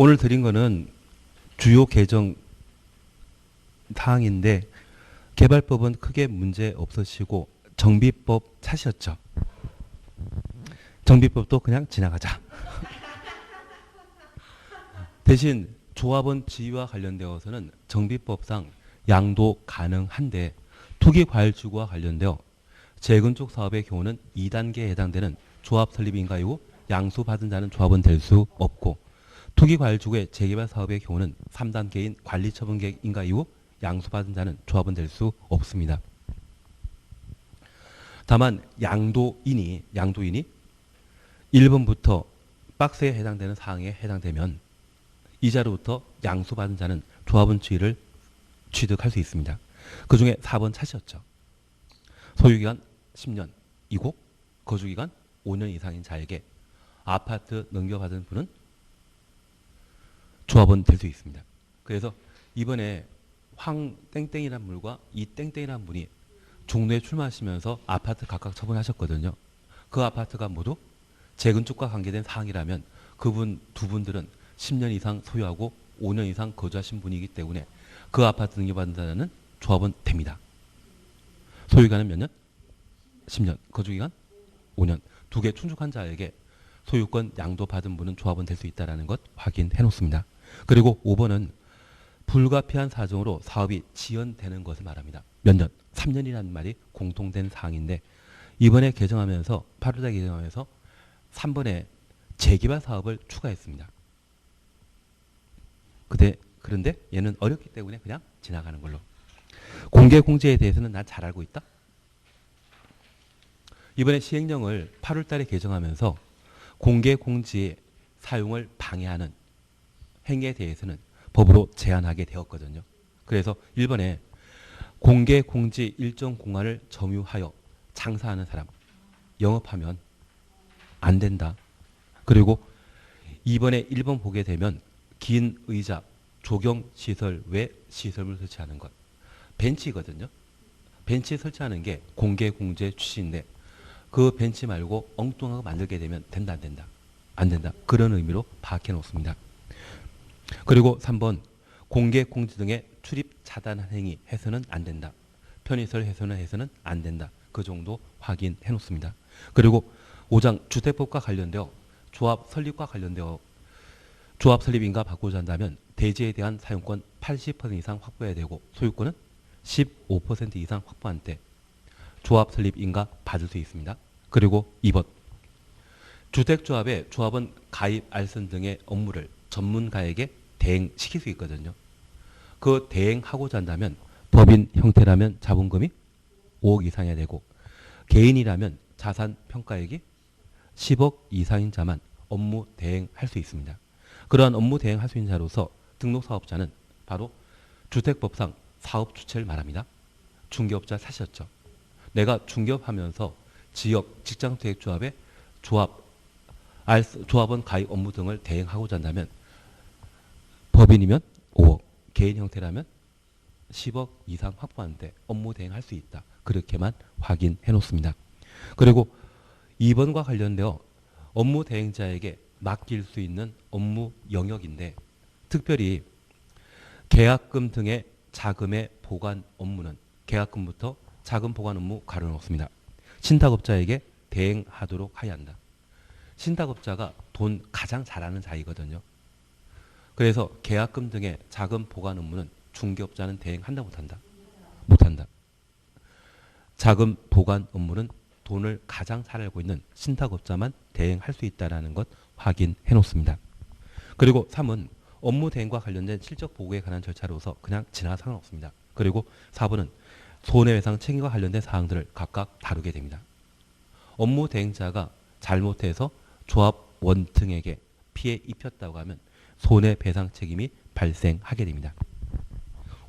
오늘 드린 거는 주요 개정 사항인데 개발법은 크게 문제 없으시고 정비법 찾으셨죠? 정비법도 그냥 지나가자. 대신 조합원 지위와 관련되어서는 정비법상 양도 가능한데 투기과열지구와 관련되어 재건축 사업의 경우는 2단계에 해당되는 조합 설립인가 이후 양수받은 자는 조합원 될 수 없고 투기과열지구의 재개발 사업의 경우는 3단계인 관리처분계획인가 이후 양수받은 자는 조합원 될 수 없습니다. 다만 양도인이 1번부터 박스에 해당되는 사항에 해당되면 이자로부터 양수받은 자는 조합원 지위를 취득할 수 있습니다. 그 중에 4번 찾으셨죠. 소유기간 10년이고 거주기간 5년 이상인 자에게 아파트 넘겨받은 분은 조합원 될 수 있습니다. 그래서 이번에 황땡땡이란 분과 이 땡땡이란 분이 종로에 출마하시면서 아파트 각각 처분하셨거든요. 그 아파트가 모두 재건축과 관계된 사항이라면 그분 두 분들은 10년 이상 소유하고 5년 이상 거주하신 분이기 때문에 그 아파트 능력받은 자는 조합원 됩니다. 소유기간은 몇 년? 10년. 거주기간? 5년. 두 개 충족한 자에게 소유권 양도받은 분은 조합원 될 수 있다는 것 확인해 놓습니다. 그리고 5번은 불가피한 사정으로 사업이 지연되는 것을 말합니다. 몇 년? 3년이라는 말이 공통된 사항인데 이번에 개정하면서 8월달 개정하면서 3번에 재개발 사업을 추가했습니다. 그런데 얘는 어렵기 때문에 그냥 지나가는 걸로. 공개 공지에 대해서는 난 잘 알고 있다. 이번에 시행령을 8월 달에 개정하면서 공개 공지의 사용을 방해하는 행위에 대해서는 법으로 제한하게 되었거든요. 그래서 1번에 공개 공지 일정 공간을 점유하여 장사하는 사람, 영업하면 안 된다. 그리고 2번에 1번 보게 되면 긴 의자, 조경시설 외 시설물 설치하는 것. 벤치거든요. 벤치 설치하는 게 공개 공지의 취지인데 그 벤치 말고 엉뚱하게 만들게 되면 된다 안 된다? 안 된다. 그런 의미로 파악해 놓습니다. 그리고 3번 공개 공지 등의 출입 차단한 행위 해서는 안 된다. 편의시설 해서는 안 된다. 그 정도 확인해 놓습니다. 그리고 5장 주택법과 관련되어 조합 설립과 관련되어 조합 설립인가 바꾸자 한다면 대지에 대한 사용권 80% 이상 확보해야 되고 소유권은 15% 이상 확보한 때 조합 설립인가 받을 수 있습니다. 그리고 2번 주택조합의 조합원 가입 알선 등의 업무를 전문가에게 대행시킬 수 있거든요. 그 대행하고자 한다면 법인 형태라면 자본금이 5억 이상이어야 되고 개인이라면 자산 평가액이 10억 이상인 자만 업무 대행할 수 있습니다. 그러한 업무 대행할 수 있는 자로서 등록사업자는 바로 주택법상 사업 주체를 말합니다. 중개업자 사셨죠. 내가 중개업하면서 지역 직장주택조합의 조합원 가입 업무 등을 대행하고자 한다면 법인이면 5억, 개인 형태라면 10억 이상 확보하는데 업무 대행할 수 있다. 그렇게만 확인해 놓습니다. 그리고 2번과 관련되어 업무 대행자에게 맡길 수 있는 업무 영역인데 특별히 계약금 등의 자금의 보관 업무는 계약금부터 자금 보관 업무 가려놓습니다. 신탁업자에게 대행하도록 하여야 한다. 신탁업자가 돈 가장 잘하는 자이거든요. 그래서 계약금 등의 자금 보관 업무는 중개업자는 대행한다 못한다? 못한다. 자금 보관 업무는 돈을 가장 잘 알고 있는 신탁업자만 대행할 수 있다는 것 확인해 놓습니다. 그리고 3은 업무 대행과 관련된 실적 보고에 관한 절차로서 그냥 지나 상관없습니다. 그리고 4번은 손해배상 책임과 관련된 사항들을 각각 다루게 됩니다. 업무 대행자가 잘못해서 조합원 등에게 피해 입혔다고 하면 손해배상 책임이 발생하게 됩니다.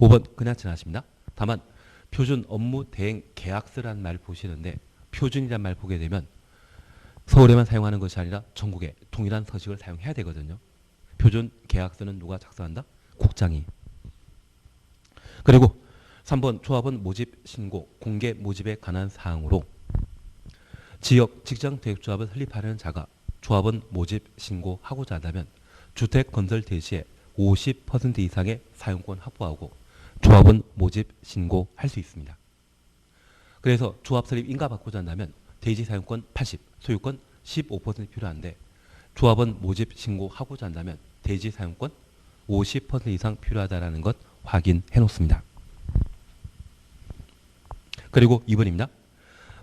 5번 그냥 지나십니다. 다만 표준 업무 대행 계약서라는 말을 보시는데 표준이라는 말 보게 되면 서울에만 사용하는 것이 아니라 전국에 동일한 서식을 사용해야 되거든요. 표준 계약서는 누가 작성한다? 국장이. 그리고 3번 조합원 모집 신고 공개 모집에 관한 사항으로 지역 직장대행조합을 설립하려는 자가 조합원 모집 신고하고자 한다면 주택 건설 대시에 50% 이상의 사용권 확보하고 조합원 모집 신고할 수 있습니다. 그래서 조합 설립 인가 받고자 한다면 대지 사용권 80, 소유권 15% 필요한데 조합원 모집 신고하고자 한다면 대지 사용권 50% 이상 필요하다는 것 확인해 놓습니다. 그리고 2번입니다.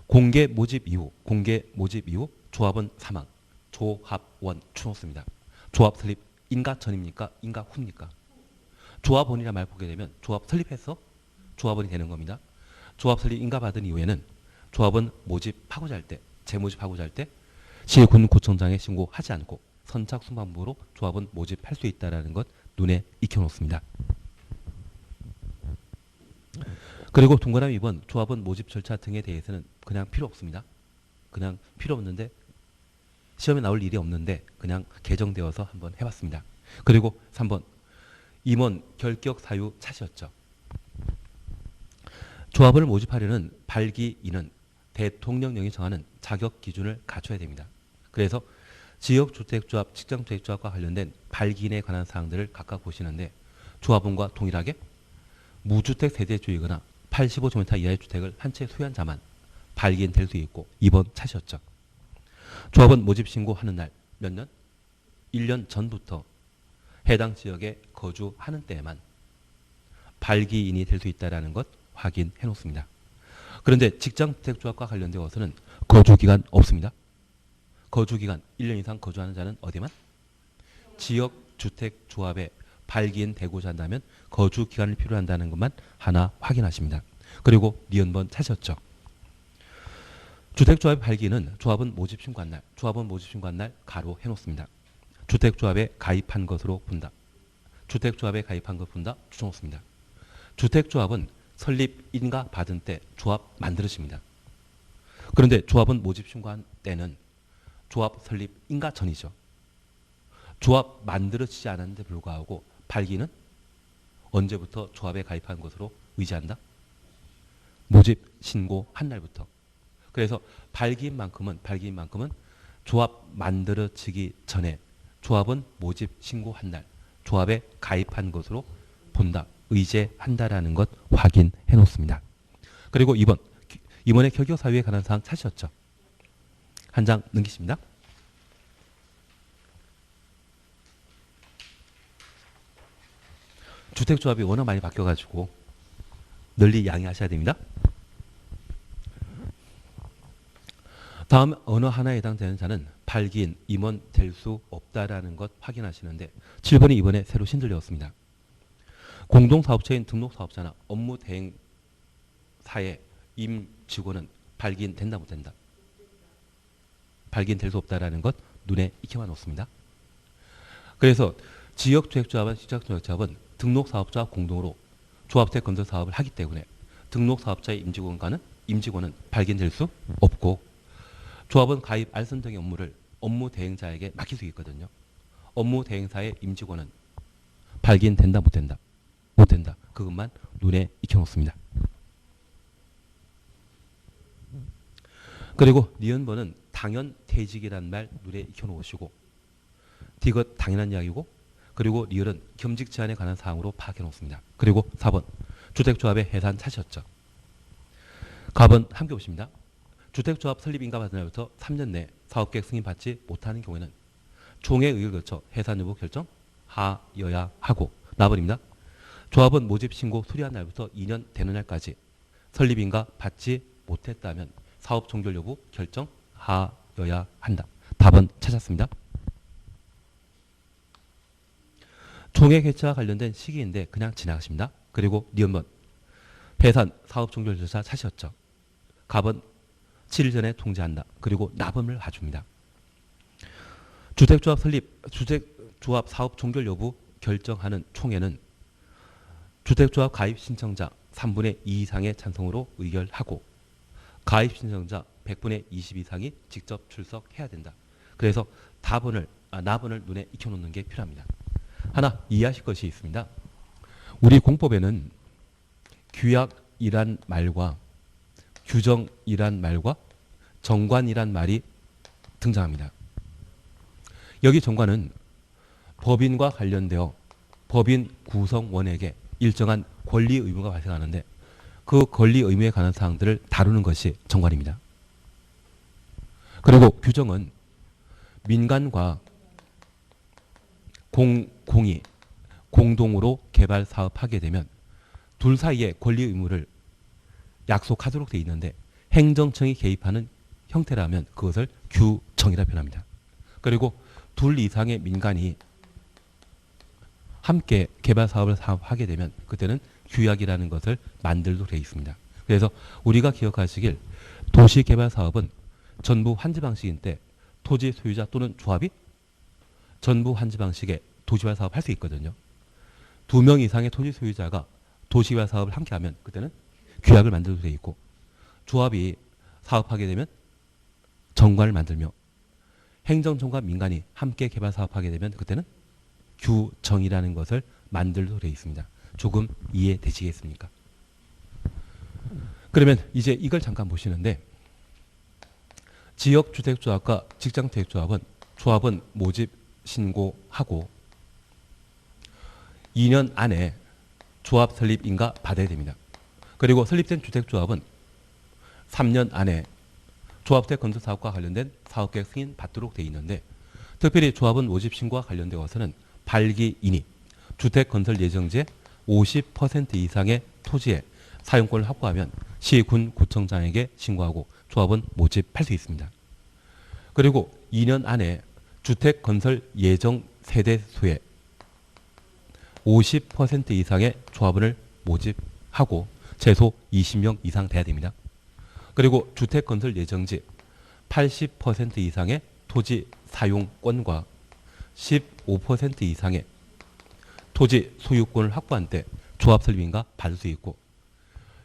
공개 모집 이후 조합원 사망, 조합원 추노습니다. 조합 설립 인가 전입니까? 인가 후입니까? 조합원이라 말 보게 되면 조합 설립해서 조합원이 되는 겁니다. 조합 설립 인가 받은 이후에는 조합원 모집하고자 할 때, 재모집하고자 할 때 시군구청장에 신고하지 않고 선착순환부로 조합원 모집할 수 있다는 것 눈에 익혀놓습니다. 그리고 동그라미 2번 조합원 모집 절차 등에 대해서는 그냥 필요 없습니다. 그냥 필요 없는데 시험에 나올 일이 없는데 그냥 개정되어서 한번 해봤습니다. 그리고 3번 임원 결격 사유 차시였죠. 조합원을 모집하려는 발기인은 대통령령이 정하는 자격 기준을 갖춰야 됩니다. 그래서 지역주택조합, 직장주택조합과 관련된 발기인에 관한 사항들을 각각 보시는데 조합원과 동일하게 무주택 세대주이거나 85제곱미터 이하의 주택을 한 채 소유한 자만 발기인 될 수 있고 2번 차시였죠. 조합원 모집 신고하는 날 몇 년? 1년 전부터 해당 지역에 거주하는 때에만 발기인이 될 수 있다는 것 확인해 놓습니다. 그런데 직장주택조합과 관련되어서는 거주기간 없습니다. 거주기간 1년 이상 거주하는 자는 어디만? 지역주택조합에 발기인 되고자 한다면 거주기간을 필요한다는 것만 하나 확인하십니다. 그리고 니은번 차셨죠. 주택조합의 발기인은 조합원 모집 신고한 날, 조합원 모집 신고한 날 가로 해놓습니다. 주택조합에 가입한 것으로 본다. 주택조합에 가입한 것 본다. 추정놓습니다. 주택조합은 설립 인가 받은 때 조합 만들어집니다. 그런데 조합원 모집 신고한 때는 조합 설립 인가 전이죠. 조합 만들어지지 않았는데 불구하고 발기는 언제부터 조합에 가입한 것으로 의지한다? 모집 신고한 날부터. 그래서 발기인만큼은 조합 만들어지기 전에 조합은 모집 신고한 날 조합에 가입한 것으로 본다. 의제한다라는 것 확인해 놓습니다. 그리고 2번. 이번에 결격 사유에 관한 사항 찾으셨죠? 한 장 넘기십니다. 주택조합이 워낙 많이 바뀌어가지고 널리 양해하셔야 됩니다. 다음 어느 하나에 해당되는 자는 발기인, 임원 될 수 없다라는 것 확인하시는데 7번이 이번에 새로 신설되었습니다. 공동사업체인 등록사업자나 업무대행사의 임직원은 발기인 된다 못 된다? 발기인 될 수 없다라는 것 눈에 익혀만 놓습니다. 그래서 지역주택조합은 시작주택조합은 등록사업자와 공동으로 조합주택 건설 사업을 하기 때문에 등록사업자의 임직원은 발기인될 수 없고 조합원 가입 알선 등의 업무를 업무대행자에게 맡길 수 있거든요. 업무대행사의 임직원은 발기인된다 못 된다? 못 된다. 그것만 눈에 익혀놓습니다. 그리고 니은번은 당연퇴직이란 말 눈에 익혀놓으시고 디귿 당연한 이야기고 그리고 리을은 겸직 제한에 관한 사항으로 파악해 놓습니다. 그리고 4번 주택조합의 해산 차시였죠. 갑은 함께 보십니다. 주택조합 설립 인가 받은 날부터 3년 내 사업계획 승인받지 못하는 경우에는 총회 의결을 거쳐 해산 여부 결정하여야 하고 나번입니다. 조합원 모집 신고 수리한 날부터 2년 되는 날까지 설립 인가 받지 못했다면 사업 종결 여부 결정하여야 한다. 답은 찾았습니다. 총회 개최와 관련된 시기인데 그냥 지나가십니다. 그리고 니은번 해산 사업 종결 절차 차시였죠. 갑은 7일 전에 통지한다. 그리고 납음을 가줍니다. 주택조합 사업 종결 여부 결정하는 총회는 주택조합 가입 신청자 3분의 2 이상의 찬성으로 의결하고 가입 신청자 100분의 20 이상이 직접 출석해야 된다. 그래서 납은을 눈에 익혀놓는 게 필요합니다. 하나 이해하실 것이 있습니다. 우리 공법에는 규약이란 말과 규정이란 말과 정관이란 말이 등장합니다. 여기 정관은 법인과 관련되어 법인 구성원에게 일정한 권리 의무가 발생하는데 그 권리 의무에 관한 사항들을 다루는 것이 정관입니다. 그리고 규정은 민간과 공이 공동으로 개발 사업하게 되면 둘 사이의 권리 의무를 약속하도록 되어 있는데 행정청이 개입하는 형태라면 그것을 규정이라 표현합니다. 그리고 둘 이상의 민간이 함께 개발 사업을 하게 되면 그때는 규약이라는 것을 만들도록 되어 있습니다. 그래서 우리가 기억하시길 도시개발 사업은 전부 환지 방식인데 토지 소유자 또는 조합이 전부 환지 방식의 도시개발 사업 할 수 있거든요. 2명 이상의 토지 소유자가 도시개발 사업을 함께 하면 그때는 규약을 만들도록 되어 있고 조합이 사업하게 되면 정관을 만들며 행정청과 민간이 함께 개발 사업하게 되면 그때는 규정이라는 것을 만들도록 되어 있습니다. 조금 이해되시겠습니까? 그러면 이제 이걸 잠깐 보시는데 지역주택조합과 직장주택조합은 조합은 모집 신고하고 2년 안에 조합 설립 인가 받아야 됩니다. 그리고 설립된 주택조합은 3년 안에 조합주택 건설 사업과 관련된 사업계획 승인 받도록 되어 있는데 특별히 조합은 모집 신고와 관련되어서는 발기인이 주택 건설 예정지의 50% 이상의 토지의 사용권을 확보하면 시, 군, 구청장에게 신고하고 조합은 모집할 수 있습니다. 그리고 2년 안에 주택 건설 예정 세대수의 50% 이상의 조합원을 모집하고 최소 20명 이상 돼야 됩니다. 그리고 주택 건설 예정지 80% 이상의 토지 사용권과 15% 이상의 토지 소유권을 확보한 때 조합 설립 인가 받을 수 있고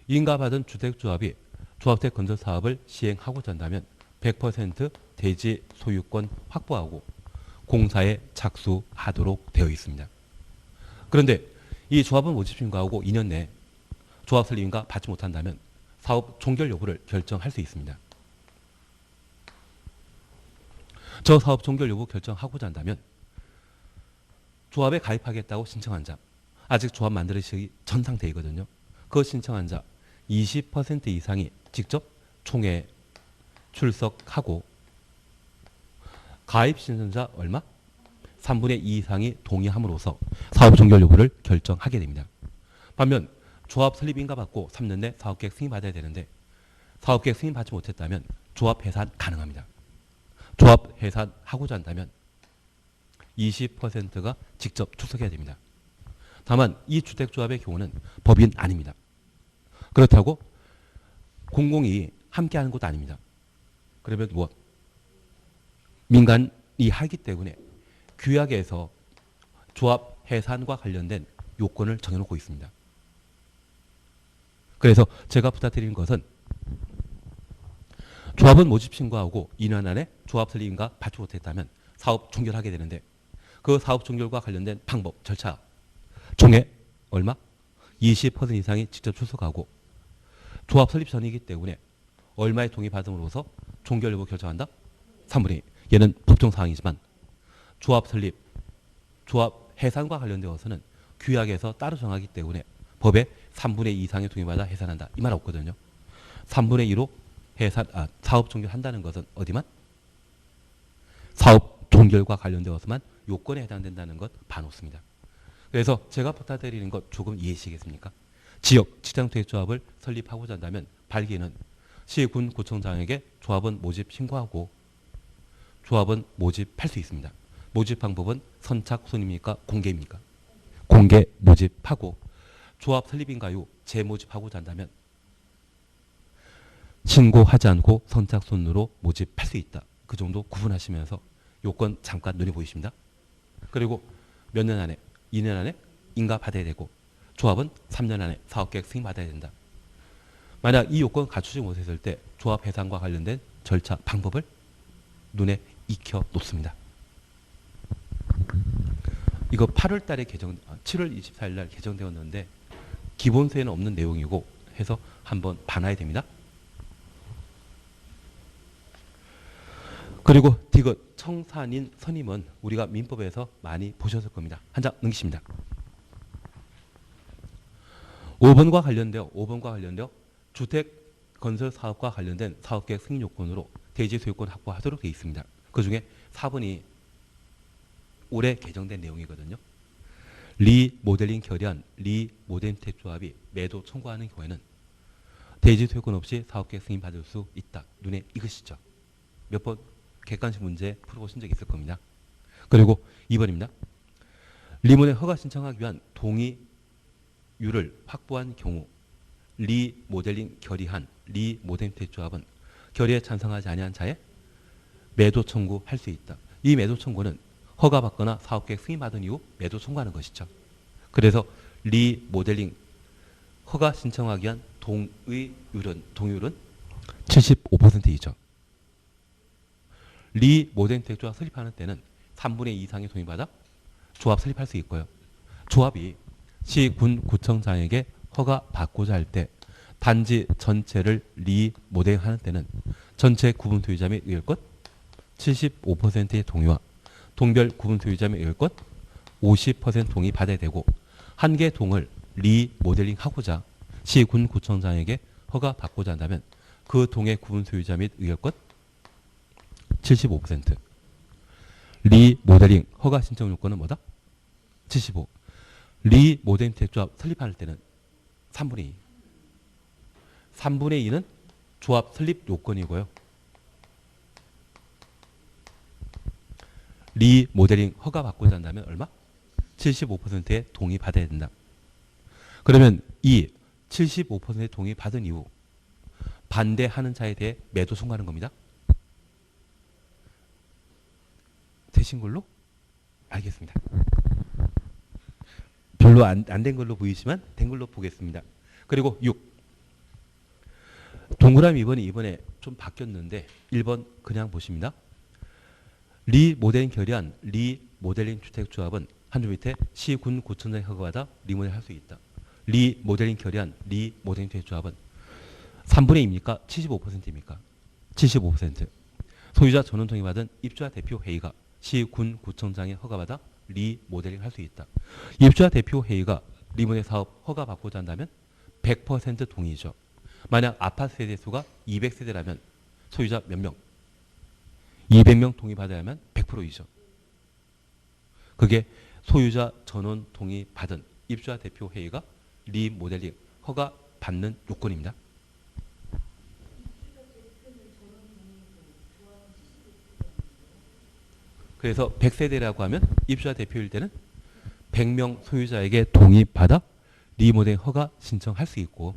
인가받은 주택조합이 조합주택 건설 사업을 시행하고자 한다면 100% 대지 소유권 확보하고 공사에 착수하도록 되어 있습니다. 그런데 이 조합은 모집 신고하고 2년 내에 조합 설립 인가 받지 못한다면 사업 종결 여부를 결정할 수 있습니다. 저 사업 종결 여부 결정하고자 한다면 조합에 가입하겠다고 신청한 자, 아직 조합 만들어지기 전 상태이거든요. 그 신청한 자 20% 이상이 직접 총회에 출석하고 가입 신청자 얼마? 3분의 2 이상이 동의함으로써 사업 종결 여부를 결정하게 됩니다. 반면 조합 설립 인가 받고 3년 내 사업계획 승인 받아야 되는데 사업계획 승인 받지 못했다면 조합 해산 가능합니다. 조합 해산하고자 한다면 20%가 직접 출석해야 됩니다. 다만 이 주택조합의 경우는 법인 아닙니다. 그렇다고 공공이 함께하는 것도 아닙니다. 그러면 뭐 민간이 하기 때문에 규약에서 조합 해산과 관련된 요건을 정해놓고 있습니다. 그래서 제가 부탁드리는 것은 조합은 모집 신고하고 2년 안에 조합 설립 인가 받지 못했다면 사업 종결하게 되는데 그 사업 종결과 관련된 방법, 절차, 총회 얼마? 20% 이상이 직접 출석하고 조합 설립 전이기 때문에 얼마의 동의 받음으로써 종결 여부 결정한다? 3분의 2. 얘는 법정사항이지만 조합 설립, 조합 해산과 관련되어서는 규약에서 따로 정하기 때문에 법에 3분의 2 이상의 동의받아 해산한다. 이 말 없거든요. 3분의 2로 해산, 사업 종결한다는 것은 어디만? 사업 종결과 관련되어서만 요건에 해당된다는 것 봐놓습니다. 그래서 제가 부탁드리는 것 조금 이해하시겠습니까? 지역 직장투획조합을 설립하고자 한다면 발기는 시, 군, 구청장에게 조합원 모집 신고하고 조합원 모집할 수 있습니다. 모집 방법은 선착순입니까? 공개입니까? 공개 모집하고 조합 설립인가요? 재모집하고자 한다면 신고하지 않고 선착순으로 모집할 수 있다. 그 정도 구분하시면서 요건 잠깐 눈에 보이십니다. 그리고 몇 년 안에 2년 안에 인가 받아야 되고 조합은 3년 안에 사업계획 승인 받아야 된다. 만약 이 요건 갖추지 못했을 때 조합 해산과 관련된 절차 방법을 눈에 익혀 놓습니다. 이거 8월 달에 7월 24일 날 개정되었는데 기본서에는 없는 내용이고 해서 한번 봐놔야 됩니다. 그리고 디귿 청산인 선임은 우리가 민법에서 많이 보셨을 겁니다. 한 장 넘기십니다. 5번과 관련되어 주택 건설 사업과 관련된 사업계획 승인 요건으로 대지 소유권 확보하도록 되어 있습니다. 그중에 4번이 올해 개정된 내용이거든요. 리모델링 결의안, 리모델링 주택조합이 매도 청구하는 경우에는 대지 소유권 없이 사업계획 승인 받을 수 있다. 눈에 익으시죠? 몇 번 객관식 문제 풀어보신 적 있을 겁니다. 그리고 2번입니다. 리모델링 허가 신청하기 위한 동의율을 확보한 경우 리모델링 결의한 리모델링 주택조합은 결의에 찬성하지 아니한 자에 매도 청구할 수 있다. 이 매도 청구는 허가받거나 사업계획 승인받은 이후 매도 청구하는 것이죠. 그래서 리모델링 허가 신청하기 위한 동의율은 75%이죠. 리모델링 주택조합 설립하는 때는 3분의 2 이상의 동의받아 조합 설립할 수 있고요. 조합이 시, 군, 구청장에게 허가 받고자 할 때 단지 전체를 리모델링 하는 때는 전체 구분 소유자 및 의결권 75%의 동의와 동별 구분 소유자 및 의결권 50% 동의 받아야 되고 한 개 동을 리모델링 하고자 시, 군, 구청장에게 허가 받고자 한다면 그 동의 구분 소유자 및 의결권 75%. 리모델링 허가 신청 요건은 뭐다? 75. 리모델링 주택조합 설립할 때는 3분의 2. 3분의 2는 조합 설립 요건이고요. 리모델링 허가 받고자 한다면 얼마? 75%의 동의 받아야 된다. 그러면 이 75%의 동의 받은 이후 반대하는 자에 대해 매도 청구하는 겁니다. 되신 걸로? 알겠습니다. 별로 안 된 걸로 보이지만 된 걸로 보겠습니다. 그리고 6. 동그라미 2번이 이번에 좀 바뀌었는데 1번 그냥 보십니다. 리모델링 결의안 리모델링 주택조합은 한 줄 밑에 시, 군, 구청장의 허가받아 리모델링 할 수 있다. 리모델링 결의안 리모델링 주택조합은 3분의 2입니까? 75%입니까? 75%. 소유자 전원 동의받은 입주자 대표 회의가 시, 군, 구청장의 허가받아 리모델링 할 수 있다. 입주자 대표 회의가 리모델링 사업 허가받고자 한다면 100% 동의죠. 만약 아파트 세대 수가 200세대라면 소유자 몇 명? 200명 동의받아야 하면 100%이죠. 그게 소유자 전원 동의받은 입주자 대표 회의가 리모델링 허가받는 요건입니다. 그래서 100세대라고 하면 입주자 대표일 때는 100명 소유자에게 동의받아 리모델링 허가 신청할 수 있고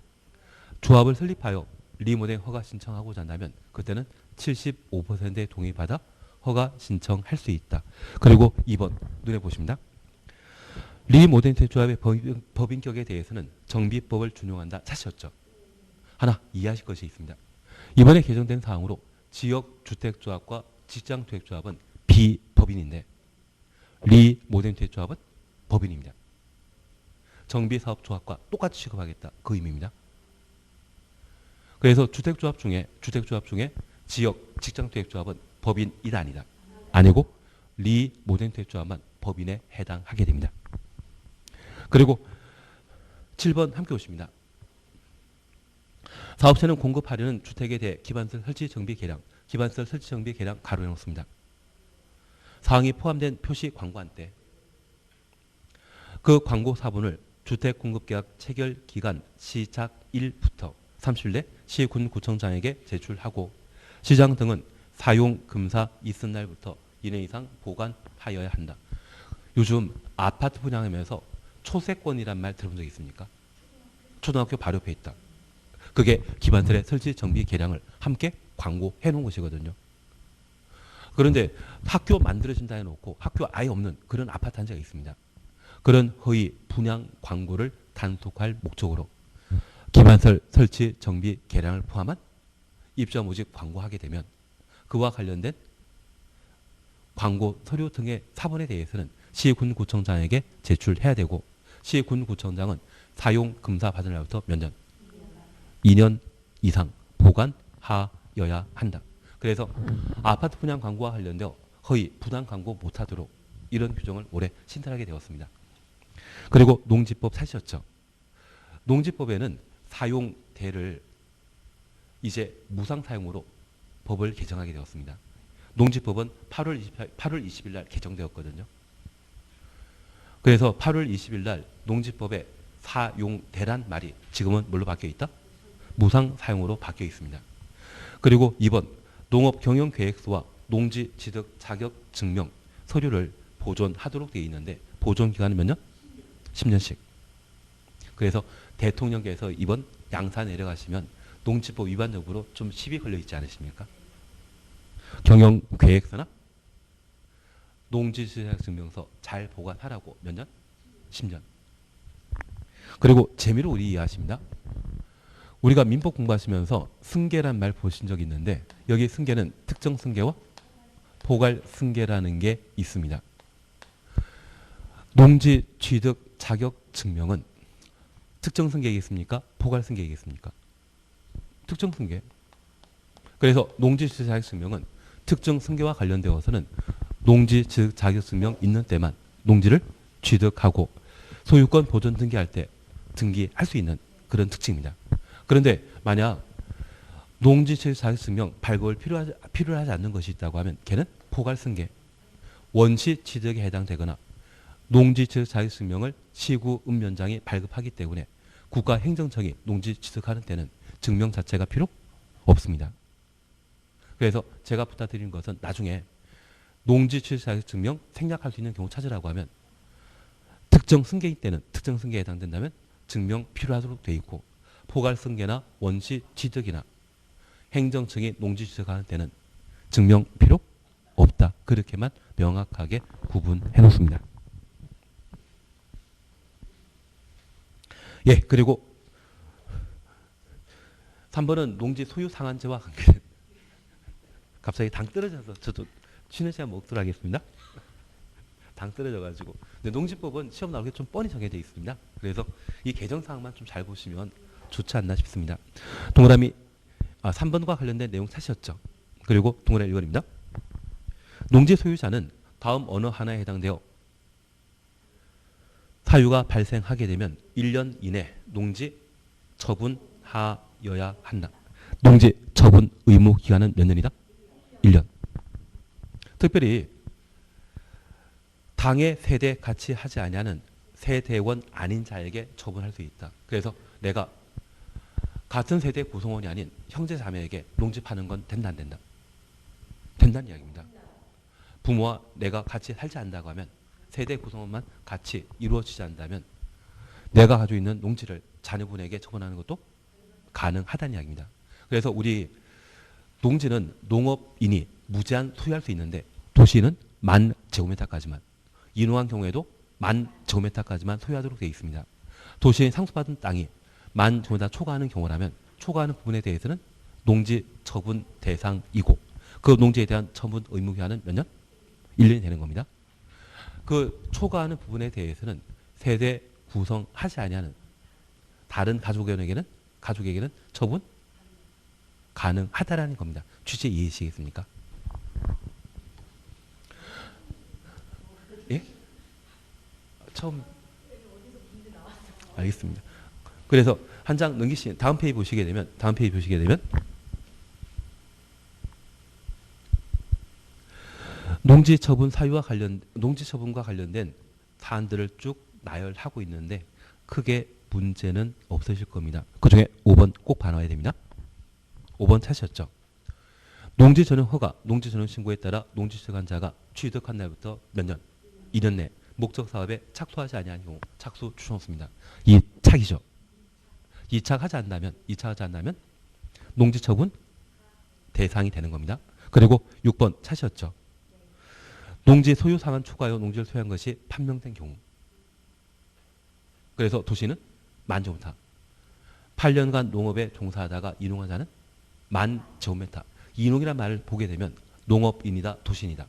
조합을 설립하여 리모델링 허가 신청하고자 한다면 그때는 75%의 동의받아 허가 신청할 수 있다. 그리고 2번 눈에 보십니다. 리모델링 조합의 법인격에 대해서는 정비법을 준용한다. 사실였죠. 하나 이해하실 것이 있습니다. 이번에 개정된 사항으로 지역주택조합과 직장주택조합은 비법인인데 리모델링 주택조합은 법인입니다. 정비사업조합과 똑같이 취급하겠다. 그 의미입니다. 그래서 주택조합 중에 지역 직장주택조합은 법인이다 아니다. 아니고 리모델링 주택조합만 법인에 해당하게 됩니다. 그리고 7번 함께 오십니다. 사업체는 공급하려는 주택에 대해 기반시설 설치 정비 계량, 기반시설 설치 정비 계량 가로해 놓습니다. 사항이 포함된 표시 광고한 때 그 광고 사본을 주택공급계약 체결 기간 시작일부터 30일 내 시, 군, 구청장에게 제출하고 시장 등은 사용 금사 있은 날부터 2년 이상 보관하여야 한다. 요즘 아파트 분양하면서 초세권이란 말 들어본 적 있습니까? 초등학교 바로 옆에 있다. 그게 기반시설의 설치 정비 계량을 함께 광고해 놓은 것이거든요. 그런데 학교 만들어진다 해놓고 학교 아예 없는 그런 아파트 한 채가 있습니다. 그런 허위 분양 광고를 단속할 목적으로 기반시설 설치 정비 계량을 포함한 입주자 모집 광고하게 되면 그와 관련된 광고 서류 등의 사본에 대해서는 시, 군, 구청장에게 제출해야 되고 시, 군, 구청장은 사용 금사 받은 날부터 몇 년? 2년 이상 보관하여야 한다. 그래서 아파트 분양 광고와 관련되어 허위, 부당 광고 못하도록 이런 규정을 올해 신설하게 되었습니다. 그리고 농지법 사셨죠. 농지법에는 사용대를 이제 무상 사용으로 법을 개정하게 되었습니다. 농지법은 8월 20일 날 개정되었거든요. 그래서 8월 20일 날 농지법의 사용대란 말이 지금은 뭘로 바뀌어 있다? 무상 사용으로 바뀌어 있습니다. 그리고 2번 농업경영계획서와 농지취득 자격증명 서류를 보존하도록 되어 있는데 보존 기간은 몇 년? 10년씩. 그래서 대통령께서 이번 양사 내려가시면 농지법 위반적으로 좀 시비 걸려 있지 않으십니까? 경영계획서나 농지취득증명서 잘 보관하라고 몇 년? 10년. 그리고 재미로 우리 이해하십니다. 우리가 민법 공부하시면서 승계란 말 보신 적 있는데 여기 승계는 특정 승계와 포괄 승계라는 게 있습니다. 농지 취득 자격 증명은 특정 승계이겠습니까? 포괄 승계이겠습니까? 특정 승계. 그래서 농지 취득 자격 증명은 특정 승계와 관련되어서는 농지 취득 자격 증명 있는 때만 농지를 취득하고 소유권 보존 등기할 때 등기할 수 있는 그런 특징입니다. 그런데 만약 농지 취득 자격 증명 발급을 필요하지 않는 것이 있다고 하면 걔는 포괄 승계, 원시 취득에 해당되거나 농지 취득 자격 증명을 시구 읍면장이 발급하기 때문에 국가행정청이 농지 취득하는 때는 증명 자체가 필요 없습니다. 그래서 제가 부탁드리는 것은 나중에 농지 취득 자격 증명 생략할 수 있는 경우 찾으라고 하면 특정 승계일 때는 특정 승계에 해당된다면 증명 필요하도록 되어 있고 포괄 승계나 원시 취득이나 행정청이 농지 취득하는 때는 증명 필요 없다. 그렇게만 명확하게 구분해 놓습니다. 예, 그리고 3번은 농지 소유 상한제와 관계된 갑자기 당 떨어져서 저도 쉬는 시간 먹도록 하겠습니다. 당 떨어져가지고. 근데 농지법은 시험 나올 때 좀 뻔히 정해져 있습니다. 그래서 이 개정 사항만 좀 잘 보시면 좋지 않나 싶습니다. 동그라미 3번과 관련된 내용 찾으셨죠? 그리고 동그라미 1번입니다. 농지 소유자는 다음 어느 하나에 해당되어 사유가 발생하게 되면 1년 이내 농지 처분하여야 한다. 농지 처분 의무 기간은 몇 년이다? 1년. 특별히 당의 세대 같이 하지 아니하는 세대원 아닌 자에게 처분할 수 있다. 그래서 내가 같은 세대 구성원이 아닌 형제 자매에게 농지 파는 건 된다 안 된다? 된다는 이야기입니다. 부모와 내가 같이 살지 않는다고 하면 세대 구성원만 같이 이루어지지 않는다면 내가 가지고 있는 농지를 자녀분에게 처분하는 것도 가능하다는 이야기입니다. 그래서 우리 농지는 농업인이 무제한 소유할 수 있는데 도시는 10,000제곱미터까지만, 인허한 경우에도 10,000제곱미터까지만 소유하도록 되어 있습니다. 도시에 상속받은 땅이 10,000제곱미터 초과하는 경우라면 초과하는 부분에 대해서는 농지 처분 대상이고 그 농지에 대한 처분 의무 기한은 몇 년? 1년이 되는 겁니다. 그 초과하는 부분에 대해서는 세대 구성하지 아니하는 다른 가족에게는 처분 가능하다라는 겁니다. 취재 이해하시겠습니까? 예? 처음 알겠습니다. 그래서 한 장 넘기시면 다음 페이지 보시게 되면 농지 처분과 관련된 사안들을 쭉 나열하고 있는데 크게 문제는 없으실 겁니다. 그중에 5번 꼭 반화해야 됩니다. 5번 찾으셨죠? 농지 전용 허가, 농지 전용 신고에 따라 농지 취득한 자가 취득한 날부터 몇 년? 2년 내 목적 사업에 착수하지 아니한 경우 착수 추정수입니다. 이 착이죠. 2착 하지 않는다면 농지 처분 대상이 되는 겁니다. 그리고 6번 찾으셨죠? 농지 소유 상한 초과하여 농지를 소유한 것이 판명된 경우. 그래서 도시는 10,000제곱미터. 8년간 농업에 종사하다가 이농한 자는 10,000제곱미터. 이농이라는 말을 보게 되면 농업인이다, 도시인이다.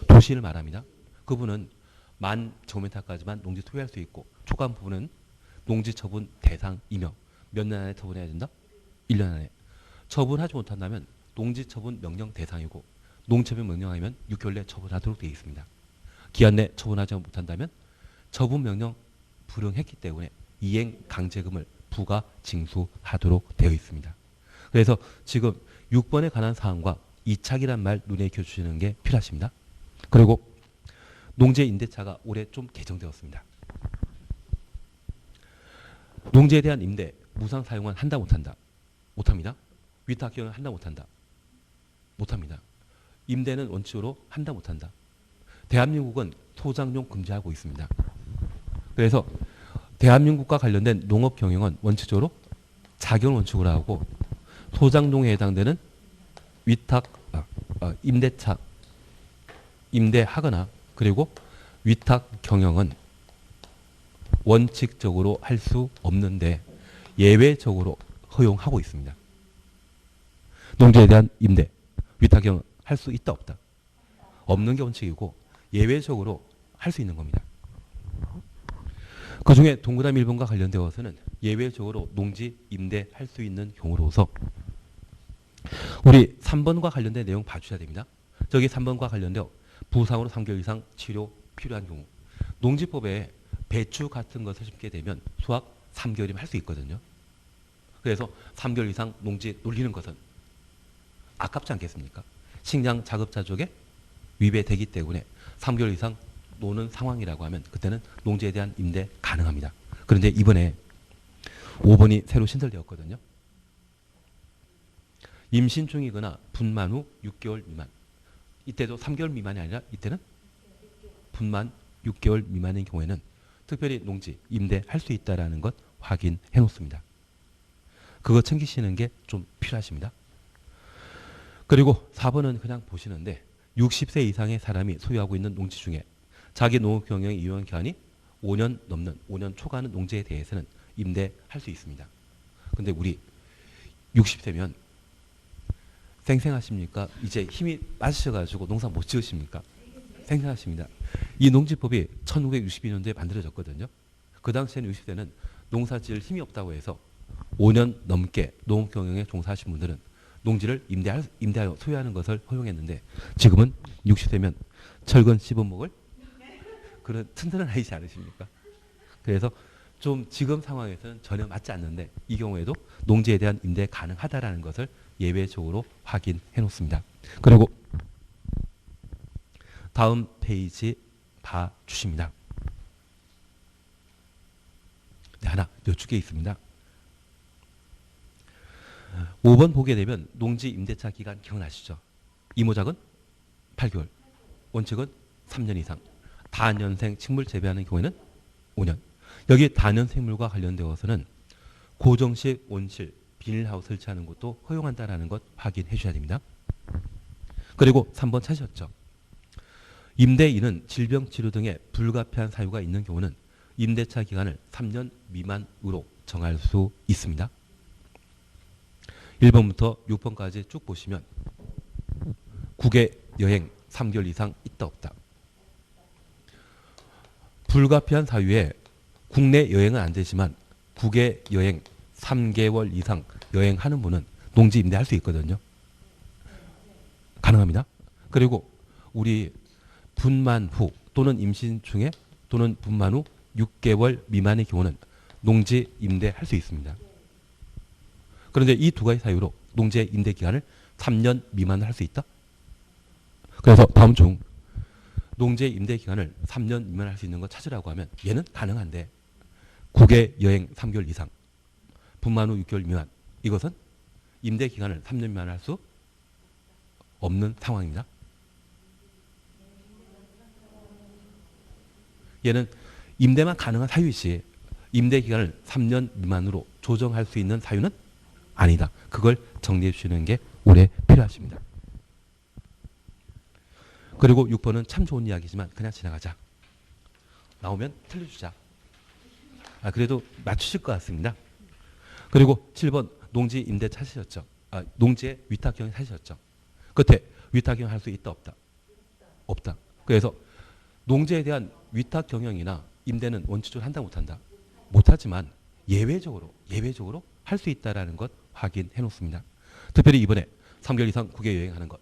도시인을 말합니다. 그분은 10,000제곱미터까지만 농지 소유할 수 있고 초과한 부분은 농지 처분 대상이며 몇 년 안에 처분해야 된다? 1년 안에. 처분하지 못한다면 농지 처분 명령 대상이고 농지법이 명령하면 6개월 내 처분하도록 되어 있습니다. 기한 내 처분하지 못한다면 처분 명령 불응했기 때문에 이행 강제금을 부과 징수하도록 되어 있습니다. 그래서 지금 6번에 관한 사항과 이착이란 말 눈에 익혀주시는 게 필요하십니다. 그리고 농지 임대차가 올해 좀 개정되었습니다. 농지에 대한 임대, 무상 사용은 한다 못한다? 못합니다. 위탁 기여는 한다 못한다? 못합니다. 임대는 원칙으로 한다 못한다? 대한민국은 소장용 금지하고 있습니다. 그래서 대한민국과 관련된 농업 경영은 원칙적으로 자격 원칙으로 하고 소장농에 해당되는 위탁, 임대차, 임대하거나 그리고 위탁 경영은 원칙적으로 할 수 없는데 예외적으로 허용하고 있습니다. 농지에 대한 임대, 위탁 경영 할 수 있다 없다? 없는 게 원칙이고 예외적으로 할 수 있는 겁니다. 그중에 동그라미 1번과 관련되어서는 예외적으로 농지 임대할 수 있는 경우로서 우리 3번과 관련된 내용 봐주셔야 됩니다. 저기 3번과 관련되어 부상으로 3개월 이상 치료 필요한 경우 농지법에 배추 같은 것을 심게 되면 수확 3개월이면 할 수 있거든요. 그래서 3개월 이상 농지 놀리는 것은 아깝지 않겠습니까? 식량 자급자족에 위배되기 때문에 3개월 이상 노는 상황이라고 하면 그때는 농지에 대한 임대 가능합니다. 그런데 이번에 5번이 새로 신설되었거든요. 임신 중이거나 분만 후 6개월 미만. 이때도 3개월 미만이 아니라 이때는 분만 6개월 미만인 경우에는 특별히 농지 임대할 수 있다는 것 확인해 놓습니다. 그거 챙기시는 게 좀 필요하십니다. 그리고 4번은 그냥 보시는데 60세 이상의 사람이 소유하고 있는 농지 중에 자기 농업 경영의 이용 기간이 5년 넘는 5년 초과하는 농지에 대해서는 임대할 수 있습니다. 근데 우리 60세면 생생하십니까? 이제 힘이 빠지셔가지고 농사 못 지으십니까? 생생하십니다. 이 농지법이 1962년도에 만들어졌거든요. 그 당시에는 60세는 농사 지을 힘이 없다고 해서 5년 넘게 농업 경영에 종사하신 분들은 농지를 임대하여 소유하는 것을 허용했는데 지금은 60세면 철근 씹어 먹을 그런 튼튼한 나이지 않으십니까? 그래서 좀 지금 상황에서는 전혀 맞지 않는데 이 경우에도 농지에 대한 임대 가능하다라는 것을 예외적으로 확인해 놓습니다. 그리고 다음 페이지 봐주십니다. 네, 하나 여쭈게 있습니다. 5번 보게 되면 농지 임대차 기간 기억나시죠? 이모작은 8개월, 원칙은 3년 이상, 다년생 식물 재배하는 경우에는 5년. 여기 다년생물과 관련되어서는 고정식 온실, 비닐하우스 설치하는 것도 허용한다는 것 확인해 주셔야 됩니다. 그리고 3번 찾으셨죠? 임대인은 질병 치료 등의 불가피한 사유가 있는 경우는 임대차 기간을 3년 미만으로 정할 수 있습니다. 1번부터 6번까지 쭉 보시면 국외 여행 3개월 이상 있다 없다. 불가피한 사유에 국내 여행은 안 되지만 국외 여행 3개월 이상 여행하는 분은 농지 임대할 수 있거든요. 가능합니다. 그리고 우리 분만 후 또는 임신 중에 또는 분만 후 6개월 미만의 경우는 농지 임대할 수 있습니다. 그런데 이 두 가지 사유로 농지의 임대 기간을 3년 미만을 할 수 있다? 그래서 다음 중 농지의 임대 기간을 3년 미만 할 수 있는 거 찾으라고 하면 얘는 가능한데 국외 여행 3개월 이상, 분만 후 6개월 미만 이것은 임대 기간을 3년 미만 할 수 없는 상황입니다. 얘는 임대만 가능한 사유이지 임대 기간을 3년 미만으로 조정할 수 있는 사유는 아니다. 그걸 정리해 주시는 게 올해 필요하십니다. 그리고 6번은 참 좋은 이야기지만 그냥 지나가자. 나오면 틀려주자. 그래도 맞추실 것 같습니다. 그리고 7번 농지 임대 찾으셨죠? 농지의 위탁경영 찾으셨죠? 끝에 위탁경영 할 수 있다 없다? 없다. 그래서 농지에 대한 위탁경영이나 임대는 원칙적으로 한다 못한다? 못하지만 예외적으로 할 수 있다는 것 확인해 놓습니다. 특별히 이번에 3개월 이상 국외 여행하는 것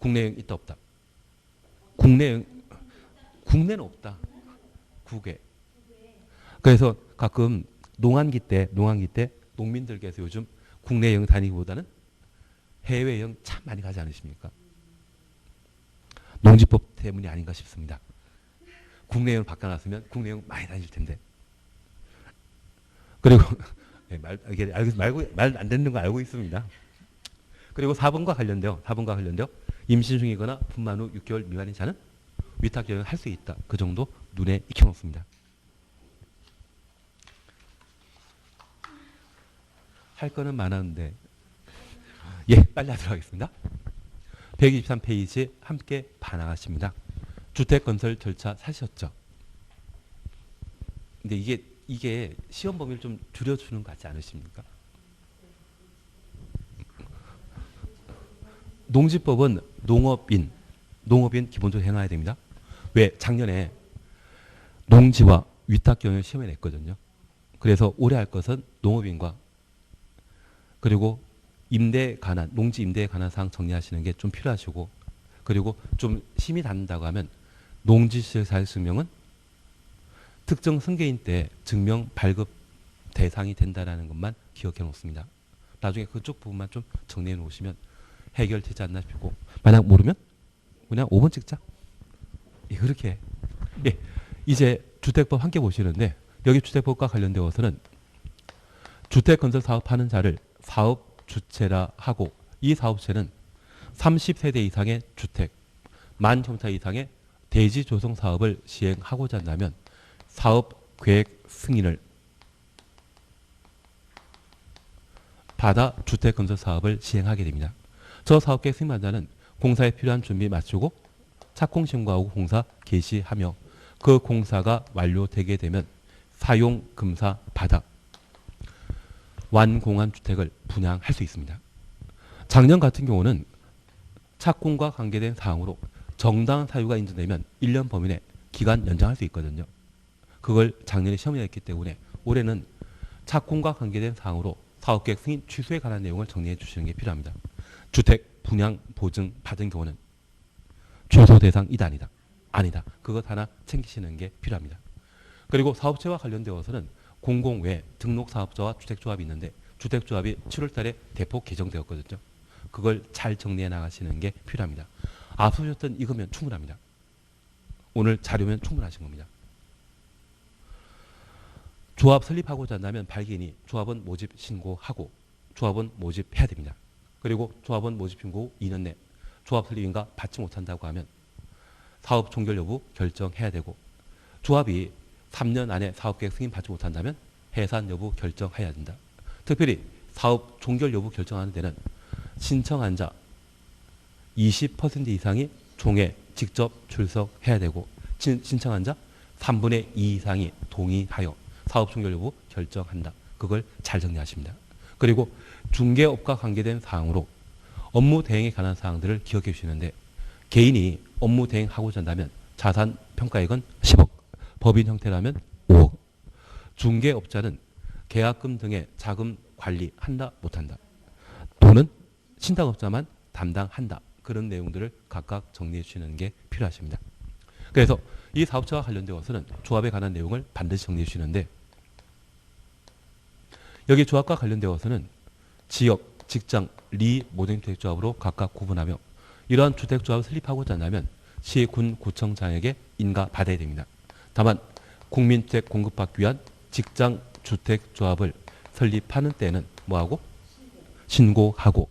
국내형 있다 없다. 국내형 국내는 없다. 국외. 그래서 가끔 농한기 때 농민들께서 요즘 국내형 다니기보다는 해외형 참 많이 가지 않으십니까? 농지법 때문이 아닌가 싶습니다. 국내형 바꿔놨으면 국내형 많이 다니실 텐데. 그리고 말 안 듣는 거 알고 있습니다. 그리고 4번과 관련되어 임신 중이거나 분만 후 6개월 미만인 자는 위탁여행을 할 수 있다. 그 정도 눈에 익혀놓습니다. 할 거는 많았는데 빨리 하도록 하겠습니다. 123페이지 함께 반항하십니다. 주택건설 절차 사셨죠? 근데 이게 시험 범위를 좀 줄여주는 것 같지 않으십니까? 농지법은 농업인 기본적으로 해놔야 됩니다. 왜? 작년에 농지와 위탁경영을 시험에 냈거든요. 그래서 올해 할 것은 농업인과 그리고 농지 임대에 관한 사항 정리하시는 게 좀 필요하시고, 그리고 좀 힘이 닿는다고 하면 농지시설 사실증명은 특정 승계인 때 증명 발급 대상이 된다는 것만 기억해 놓습니다. 나중에 그쪽 부분만 좀 정리해 놓으시면 해결되지 않나 싶고, 만약 모르면 그냥 5번 찍자. 그렇게. 이제 주택법 함께 보시는데, 여기 주택법과 관련되어서는 주택건설 사업하는 자를 사업 주체라 하고, 이 사업체는 30세대 이상의 주택, 10,000자 이상의 대지 조성 사업을 시행하고자 한다면 사업 계획 승인을 받아 주택건설 사업을 시행하게 됩니다. 저 사업 계획 승인 자는 공사에 필요한 준비 마치고 착공 신고하고 공사 개시하며 그 공사가 완료되게 되면 사용 금사 받아 완공한 주택을 분양할 수 있습니다. 작년 같은 경우는 착공과 관계된 사항으로 정당한 사유가 인정되면 1년 범위 내 기간 연장할 수 있거든요. 그걸 작년에 시험에 냈기 때문에 올해는 착공과 관계된 사항으로 사업계획 승인 취소에 관한 내용을 정리해 주시는 게 필요합니다. 주택 분양 보증 받은 경우는 취소 대상 이다 아니다. 그것 하나 챙기시는 게 필요합니다. 그리고 사업체와 관련되어서는 공공 외 등록사업자와 주택조합이 있는데 주택조합이 7월 달에 대폭 개정되었거든요. 그걸 잘 정리해 나가시는 게 필요합니다. 앞서 보셨던 이거면 충분합니다. 오늘 자료면 충분하신 겁니다. 조합 설립하고자 한다면 발기인이 조합원 모집 신고하고 조합원 모집해야 됩니다. 그리고 조합원 모집 신고 후 2년 내 조합 설립인가 받지 못한다고 하면 사업 종결 여부 결정해야 되고, 조합이 3년 안에 사업계획 승인 받지 못한다면 해산 여부 결정해야 된다. 특별히 사업 종결 여부 결정하는 데는 신청한 자 20% 이상이 종에 직접 출석해야 되고, 신청한 자 3분의 2 이상이 동의하여 사업 종결 여부 결정한다. 그걸 잘 정리하십니다. 그리고 중개업과 관계된 사항으로 업무 대행에 관한 사항들을 기억해 주시는데, 개인이 업무 대행하고자 한다면 자산 평가액은 10억, 법인 형태라면 5억, 중개업자는 계약금 등의 자금 관리한다 못한다, 또는 신탁업자만 담당한다. 그런 내용들을 각각 정리해 주시는 게 필요하십니다. 그래서 이 사업자와 관련되어서는 조합에 관한 내용을 반드시 정리해 주시는데, 여기 조합과 관련되어서는 지역, 직장, 리, 모델주택조합으로 각각 구분하며 이러한 주택조합을 설립하고자 한다면 시, 군, 구청장에게 인가받아야 됩니다. 다만 국민주택 공급받기 위한 직장주택조합을 설립하는 때는 뭐하고? 신고하고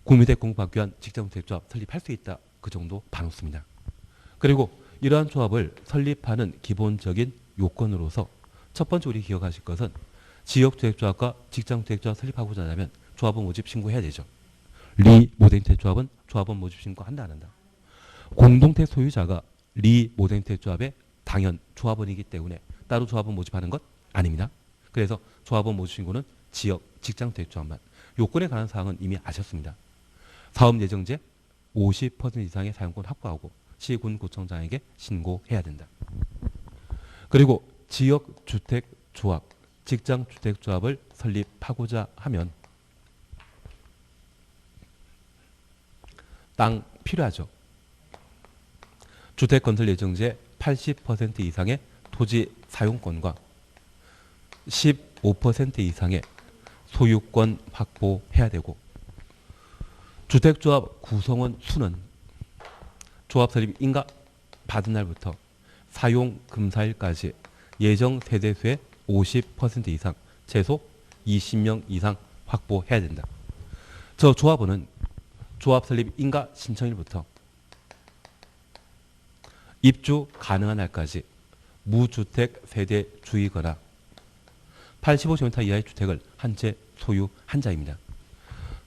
국민주택 공급받기 위한 직장주택조합 설립할 수 있다. 그 정도 봐놓습니다. 그리고 이러한 조합을 설립하는 기본적인 요건으로서 첫 번째 우리 기억하실 것은 지역주택조합과 직장주택조합 설립하고자 하면 조합원 모집 신고해야 되죠. 리 모델주택조합은 조합원 모집 신고한다 안 한다. 공동택 소유자가 리 모델주택조합의 당연 조합원이기 때문에 따로 조합원 모집하는 것 아닙니다. 그래서 조합원 모집 신고는 지역 직장주택조합만. 요건에 관한 사항은 이미 아셨습니다. 사업 예정제 50% 이상의 사용권 확보하고 시군 구청장에게 신고해야 된다. 그리고 지역주택조합, 직장주택조합을 설립하고자 하면 땅 필요하죠. 주택 건설 예정지의 80% 이상의 토지 사용권과 15% 이상의 소유권 확보해야 되고, 주택조합 구성원 수는 조합 설립 인가 받은 날부터 사용 금사일까지 예정 세대수의 50% 이상, 최소 20명 이상 확보해야 된다. 저 조합원은 조합 설립 인가 신청일부터 입주 가능한 날까지 무주택 세대주이거나 85제곱미터 이하의 주택을 한 채 소유한 자입니다.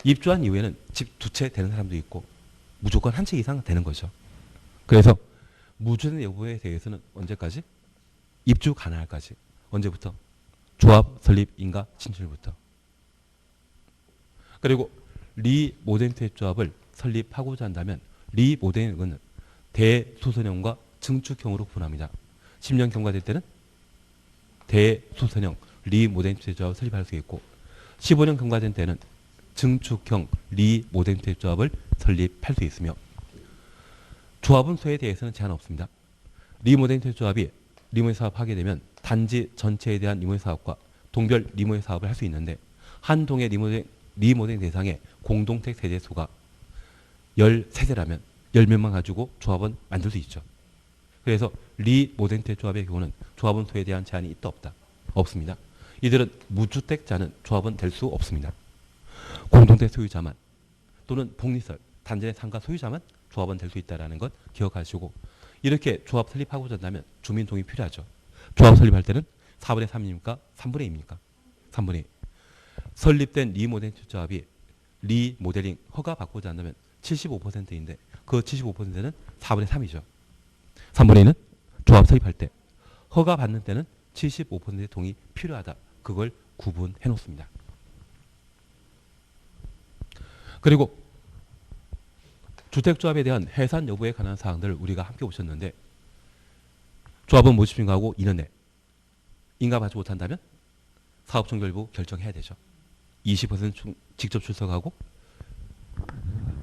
입주한 이후에는 집 두 채 되는 사람도 있고 무조건 한 채 이상 되는 거죠. 그래서 무주택 여부에 대해서는 언제까지? 입주 가능할까지. 언제부터? 조합 설립 인가 신청일부터. 그리고 리모델링 조합을 설립하고자 한다면 리모델링은 대수선형과 증축형으로 구분합니다. 10년 경과될 때는 대수선형 리모델링 조합을 설립할 수 있고, 15년 경과된 때는 증축형 리모델링 조합을 설립할 수 있으며, 조합원 수에 대해서는 제한 없습니다. 리모델링 조합이 리모델링 사업하게 되면 단지 전체에 대한 리모델링 사업과 동별 리모델링 사업을 할 수 있는데, 한 동의 리모델링 대상의 공동택 세대수가 13세라면 10명만 가지고 조합원 만들 수 있죠. 그래서 리모델링 조합의 경우는 조합원 수에 대한 제한이 있다 없다? 없습니다. 이들은 무주택자는 조합원 될 수 없습니다. 공동택 소유자만 또는 복리설, 단전의 상가 소유자만 조합원 될 수 있다는 것 기억하시고, 이렇게 조합 설립하고자 한다면 주민 동의 필요하죠. 조합 설립할 때는 4분의 3입니까? 3분의 2입니까? 3분의 2. 설립된 리모델링 조합이 리모델링 허가 받고자 한다면 75%인데 그 75%는 4분의 3이죠. 3분의 2는 조합 설립할 때, 허가 받는 때는 75%의 동의 필요하다. 그걸 구분해 놓습니다. 그리고 주택조합에 대한 해산 여부에 관한 사항들을 우리가 함께 보셨는데, 조합원 모집 인가하고 2년 내 인가받지 못한다면 사업 종결 여부 결정해야 되죠. 20% 직접 출석하고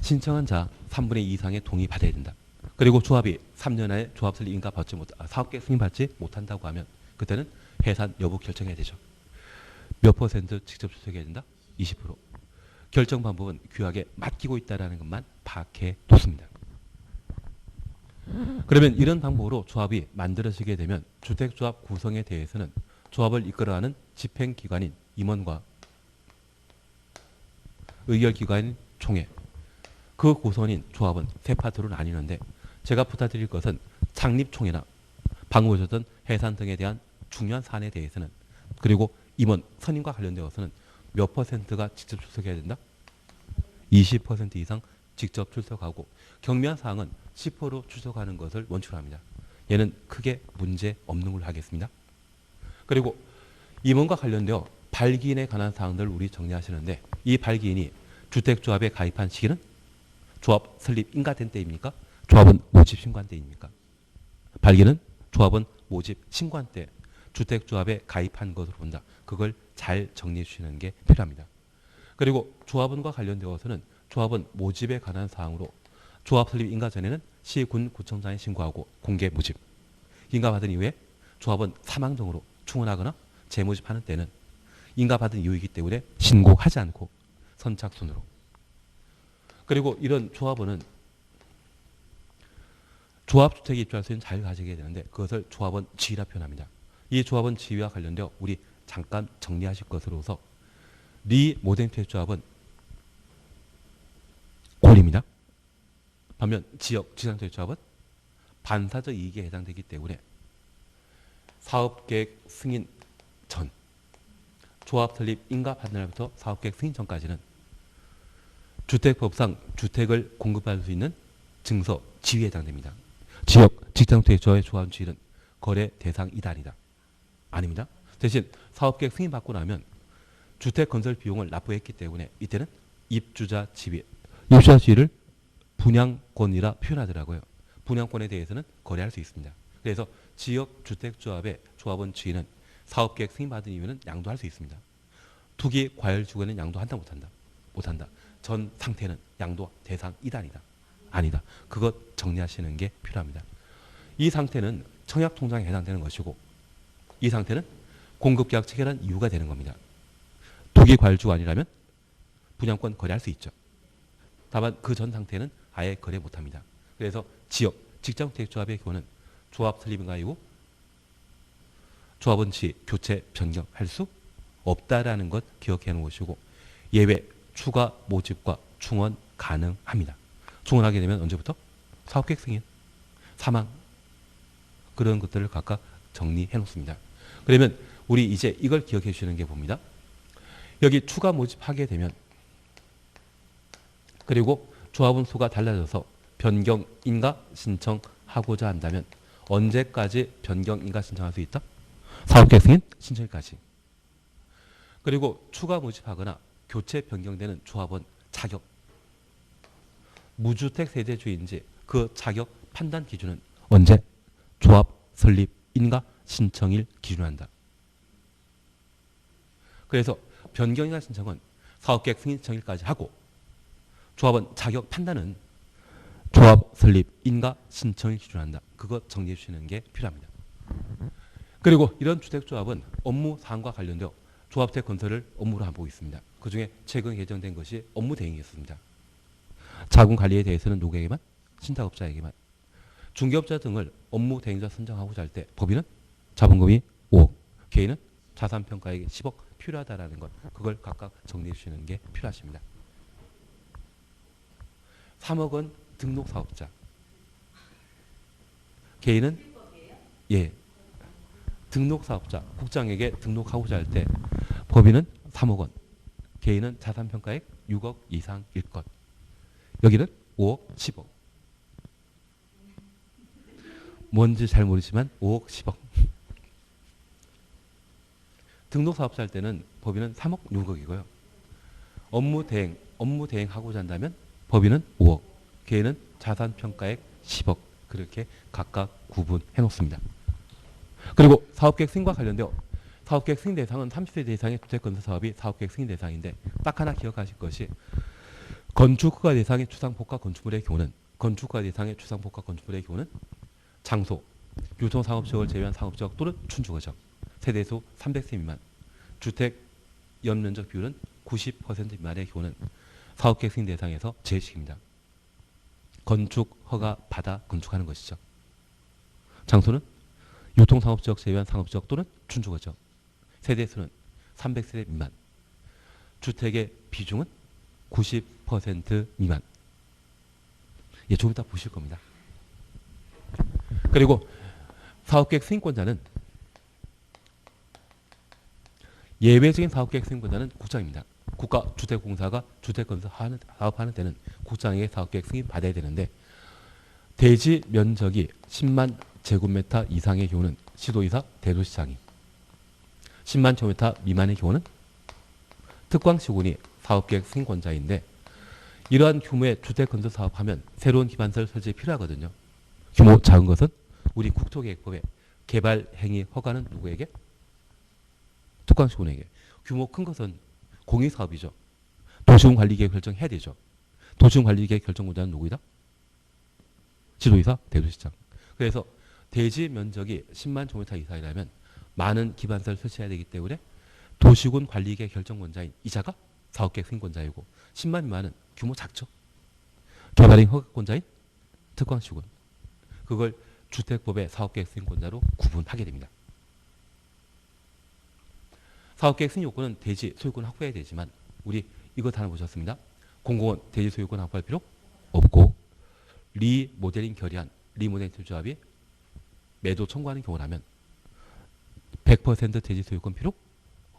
신청한 자 3분의 2 이상의 동의 받아야 된다. 그리고 조합이 3년 안에 조합 설립 인가 받지 사업계획 승인받지 못한다고 하면 그때는 해산 여부 결정해야 되죠. 몇 퍼센트 직접 출석해야 된다? 20%. 결정 방법은 규약에 맡기고 있다는 것만 파악해 뒀습니다. 그러면 이런 방법으로 조합이 만들어지게 되면 주택조합 구성에 대해서는 조합을 이끌어가는 집행기관인 임원과 의결기관인 총회, 그 구성원인 조합은 세 파트로 나뉘는데, 제가 부탁드릴 것은 창립총회나 방금 보셨던 해산 등에 대한 중요한 사안에 대해서는, 그리고 임원 선임과 관련되어서는 몇 퍼센트가 직접 출석해야 된다? 20% 이상 직접 출석하고, 경미한 사항은 10% 출석하는 것을 원칙으로 합니다. 얘는 크게 문제 없는 걸로 하겠습니다. 그리고 임원과 관련되어 발기인에 관한 사항들을 우리 정리하시는데, 이 발기인이 주택조합에 가입한 시기는 조합 설립 인가된 때입니까? 조합은 모집 신고한 때입니까? 발기는 조합은 모집 신고한 때 주택조합에 가입한 것으로 본다. 그걸 잘 정리해 주시는 게 필요합니다. 그리고 조합원과 관련되어서는 조합원 모집에 관한 사항으로 조합 설립 인가 전에는 시, 군, 구청장에 신고하고 공개 모집. 인가받은 이후에 조합원 사망 등으로 충원하거나 재모집하는 때는 인가받은 이유이기 때문에 신고하지 않고 선착순으로. 그리고 이런 조합원은 조합주택에 입주할 수 있는 자유를 가지게 되는데, 그것을 조합원 지위라 표현합니다. 이 조합원 지위와 관련되어 우리 잠깐 정리하실 것으로서, 리모델링 조합은 권리입니다. 반면 지역 지상주택 조합은 반사적 이익에 해당되기 때문에 사업계획 승인 전, 조합 설립 인가 받는 날부터 사업계획 승인 전까지는 주택법상 주택을 공급할 수 있는 증서 지위에 해당됩니다. 지역 직장주택 조합의 조합원 지위는 거래 대상 이달이다. 아닙니다. 대신 사업계획 승인 받고 나면 주택 건설 비용을 납부했기 때문에 이때는 입주자 지위, 입주자 지위를 분양권이라 표현하더라고요. 분양권에 대해서는 거래할 수 있습니다. 그래서 지역 주택조합의 조합원 지위는 사업계획 승인받은 이유는 양도할 수 있습니다. 투기 과열 주거는 양도한다 못한다? 못한다. 전 상태는 양도 대상 이단이다. 아니다. 그것 정리하시는 게 필요합니다. 이 상태는 청약통장에 해당되는 것이고 이 상태는 공급계약 체결한 이유가 되는 겁니다. 투기 과일주가 아니라면 분양권 거래할 수 있죠. 다만 그 전 상태는 아예 거래 못합니다. 그래서 지역, 직장주택조합의 경우는 조합 설립인가이고 조합원 지 교체 변경할 수 없다라는 것 기억해 놓은 것이고 예외 추가 모집과 충원 가능합니다. 충원하게 되면 언제부터? 사업계획 승인, 사망 그런 것들을 각각 정리해 놓습니다. 그러면 우리 이제 이걸 기억해 주시는 게 봅니다. 여기 추가 모집하게 되면 그리고 조합원 수가 달라져서 변경 인가 신청하고자 한다면 언제까지 변경 인가 신청할 수 있다? 사업계획 승인 신청일까지. 그리고 추가 모집하거나 교체 변경되는 조합원 자격 무주택 세대주인지 그 자격 판단 기준은 언제? 조합 설립 인가 신청일 기준으로 한다. 그래서 변경 인가 신청은 사업계획 승인 신청일까지 하고 조합원 자격 판단은 조합 설립 인가 신청일 기준으로 한다. 그거 정리해 주시는 게 필요합니다. 그리고 이런 주택조합은 업무 사항과 관련되어 조합주택 건설을 업무로 하고 있습니다. 그중에 최근 개정된 것이 업무 대행이었습니다. 자금 관리에 대해서는 누구에게만? 신탁업자에게만. 중개업자 등을 업무 대행자 선정하고자 할 때 법인은 자본금이 5억, 개인은 자산평가액이 10억 필요하다라는 것. 그걸 각각 정리해 주시는 게 필요하십니다. 3억은 등록사업자. 개인은 예. 등록사업자, 국장에게 등록하고자 할 때 법인은 3억 원, 개인은 자산평가액 6억 이상일 것. 여기는 5억, 10억. 뭔지 잘 모르지만 5억, 10억. 등록사업자 할 때는 법인은 3억, 6억이고요. 업무 대행하고자 한다면 법인은 5억, 개인은 자산평가액 10억. 그렇게 각각 구분해 놓습니다. 그리고 사업계획 승인과 관련되어 사업계획 승인 대상은 30세 이상의 주택건설 사업이 사업계획 승인 대상인데 딱 하나 기억하실 것이 건축허가 대상의 주상복합 건축물의 경우는 장소, 유통상업지역을 제외한 상업지역 또는 춘주거적, 세대수 300세 미만, 주택 연면적 비율은 90% 미만의 경우는 사업계획 승인 대상에서 제외시킵니다. 건축허가 받아 건축하는 것이죠. 장소는 유통상업지역 제외한 상업지역 또는 춘주거적, 세대수는 300세대 미만, 주택의 비중은 90% 미만. 예, 조금 이따 보실 겁니다. 그리고 사업계획 승인권자는 예외적인 사업계획 승인권자는 국장입니다. 국가주택공사가 주택건설 사업하는 때는 국장에게 사업계획 승인 받아야 되는데 대지 면적이 10만 제곱미터 이상의 경우는 시도이사, 대도시장이, 10만 제곱미터 미만의 경우는 특광시군이 사업계획 승인권자인데 이러한 규모의 주택건설 사업하면 새로운 기반시설 설치 필요하거든요. 규모 작은 것은 우리 국토계획법에 개발행위 허가는 누구에게? 특광시군에게. 규모 큰 것은 공익사업이죠. 도시군관리계획 결정해야 되죠. 도시군관리계획 결정권자는 누구이다? 지도이사, 대도시장. 그래서 대지 면적이 10만 제곱미터 이상이라면 많은 기반시설을 설치해야 되기 때문에 도시군 관리계획 결정권자인 이자가 사업계획 승인권자이고 10만 미만은 규모 작죠. 개발행 허가권자인 특광시군. 그걸 주택법의 사업계획 승인권자로 구분하게 됩니다. 사업계획 승인 요건은 대지 소유권 확보해야 되지만 우리 이거 다 보셨습니다. 공공은 대지 소유권 확보할 필요 없고 리모델링 결의안, 리모델링 조합이 매도 청구하는 경우라면 100% 대지 소유권 필요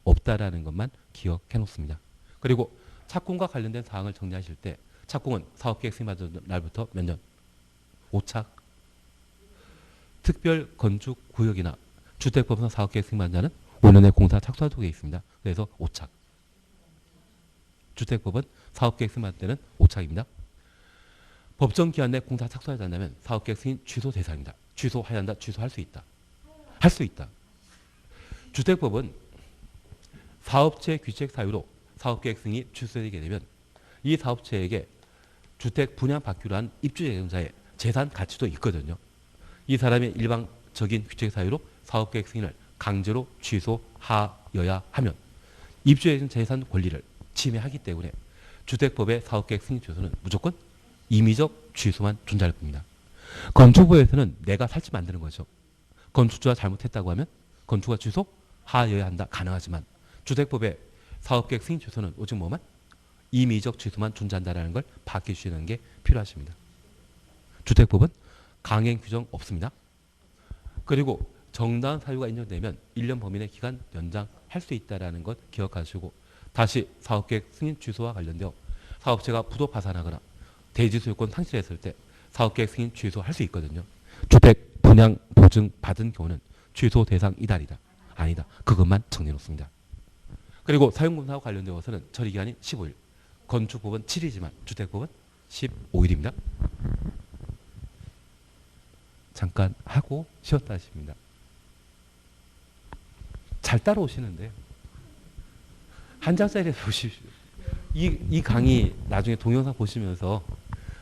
없다라는 것만 기억해 놓습니다. 그리고 착공과 관련된 사항을 정리하실 때 착공은 사업계획 승인받은 날부터 몇 년? 5착. 특별 건축 구역이나 주택법상 사업계획 승인받은 자는 5년의 공사 착수하도록 되어 있습니다. 그래서 5착. 주택법은 사업계획 승인받을 때는 5착입니다. 법정 기한 내 공사 착수하지 않는다면 사업계획 승인 취소 대상입니다. 취소해야 한다. 취소할 수 있다. 할 수 있다. 주택법은 사업체 귀책 사유로 사업계획 승인이 취소되게 되면 이 사업체에게 주택 분양받기로 한 입주 예정자의 재산 가치도 있거든요. 이 사람의 일방적인 규칙 사유로 사업계획 승인을 강제로 취소하여야 하면 입주 예정 재산 권리를 침해하기 때문에 주택법의 사업계획 승인 취소는 무조건 임의적 취소만 존재할 겁니다. 건축법에서는 내가 살지 만드는 거죠. 건축주가 잘못했다고 하면 건축가 취소하여야 한다. 가능하지만 주택법의 사업계획 승인 취소는 오직 뭐만? 임의적 취소만 존재한다는 걸 파악해 주시는 게 필요하십니다. 주택법은 강행 규정 없습니다. 그리고 정당한 사유가 인정되면 1년 범위 내 기간 연장할 수 있다는 것 기억하시고 다시 사업계획 승인 취소와 관련되어 사업체가 부도 파산하거나 대지 소유권 상실했을 때 사업계획 승인 취소할 수 있거든요. 주택 분양 보증 받은 경우는 취소 대상 이달이다. 아니다. 그것만 정해놓습니다. 그리고 사용공사와 관련되어서는 처리기한이 15일. 건축법은 7일이지만 주택법은 15일입니다. 잠깐 하고 쉬었다 하십니다. 잘 따라오시는데요. 한 장짜리 보십시오. 이 강의 나중에 동영상 보시면서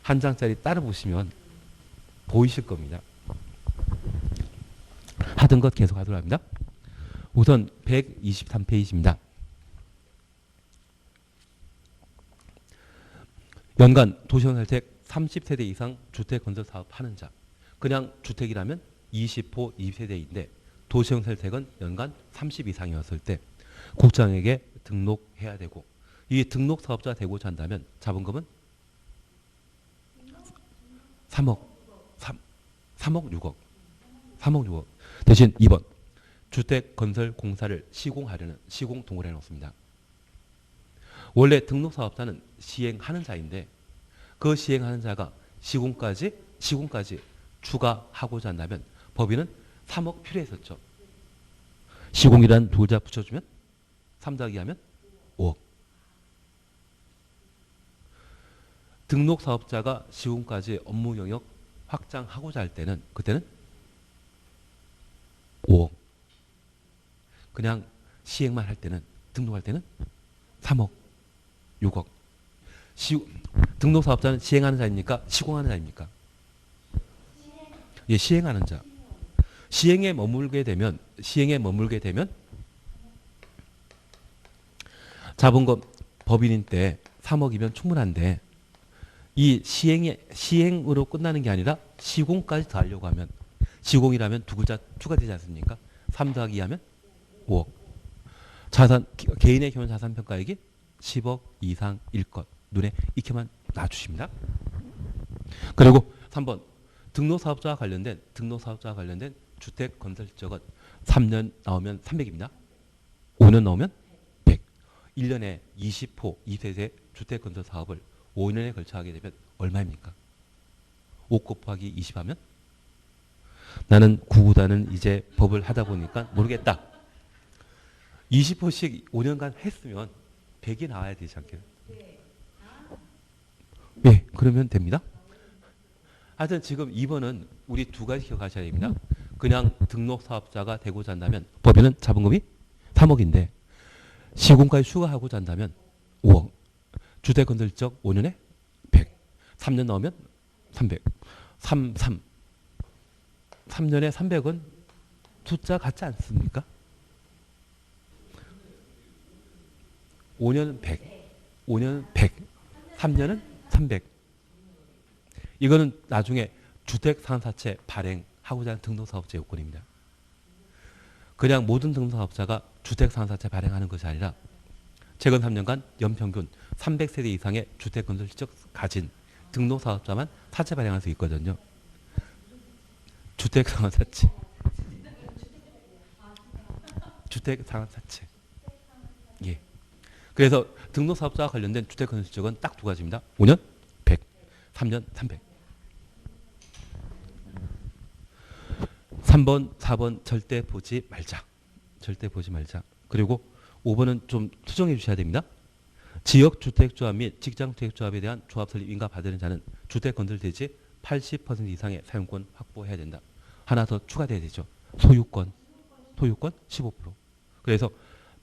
한 장짜리 따라 보시면 보이실 겁니다. 하던 것 계속 하도록 합니다. 우선 123페이지입니다. 연간 도시건설택 30세대 이상 주택 건설 사업 하는 자. 그냥 주택이라면 20호 2세대인데 도시건설택은 연간 30 이상이었을 때 국장에게 등록해야 되고 이 등록 사업자 되고자 한다면 자본금은 3억 6억 대신 2번 주택 건설 공사를 시공하려는 시공 동호를 해놓습니다. 원래 등록 사업자는 시행하는 자인데 그 시행하는 자가 시공까지 추가하고자 한다면 법인은 3억 필요했었죠. 시공이란 두 글자 붙여주면 3 더하기 하면 5억. 등록 사업자가 시공까지 업무 영역 확장하고자 할 때는 그때는 5억. 그냥 시행만 할 때는 등록할 때는 3억, 6억. 등록 사업자는 시행하는 자입니까? 시공하는 자입니까? 예, 시행하는 자. 시행에 머물게 되면 자본금 법인인 때 3억이면 충분한데 이 시행으로 끝나는 게 아니라 시공까지 더 하려고 하면 시공이라면 두 글자 추가되지 않습니까? 3 더하기 하면 5억. 개인의 기본 자산 평가액이 10억 이상일 것. 눈에 익혀만 놔주십니다. 그리고 3번 등록사업자와 관련된 주택 건설 실적은 3년 나오면 300입니다. 5년 나오면 100. 1년에 20호 2세대 주택 건설 사업을 5년에 걸쳐 하게 되면 얼마입니까? 5 곱하기 20 하면? 나는 구구단은 이제 법을 하다 보니까 모르겠다. 20호씩 5년간 했으면 100이 나와야 되지 않겠어요? 네, 그러면 됩니다. 하여튼 지금 2번은 우리 두 가지 기억하셔야 됩니다. 그냥 등록사업자가 되고자 한다면 법인은 자본금이 3억인데 시공까지 추가하고자 한다면 5억. 주택건설적 5년에 100. 3년 나오면 300. 3년에 300은 숫자 같지 않습니까? 5년은 100. 5년은 100. 3년은 300. 이거는 나중에 주택상사채 발행하고자 하는 등록사업자 요건입니다. 그냥 모든 등록사업자가 주택상사채 발행하는 것이 아니라 최근 3년간 연평균 300세대 이상의 주택건설 실적 가진 등록사업자만 사채 발행할 수 있거든요. 주택상환사채. 주택상환사채. 예. 그래서 등록사업자와 관련된 주택건설 실적은 딱 두 가지입니다. 5년 100, 3년 300. 3번, 4번 절대 보지 말자. 절대 보지 말자. 그리고 5번은 좀 수정해 주셔야 됩니다. 지역주택조합 및 직장주택조합에 대한 조합 설립 인가 받는 자는 주택건설대지 80% 이상의 사용권 확보해야 된다. 하나 더 추가돼야 되죠. 소유권 15%. 그래서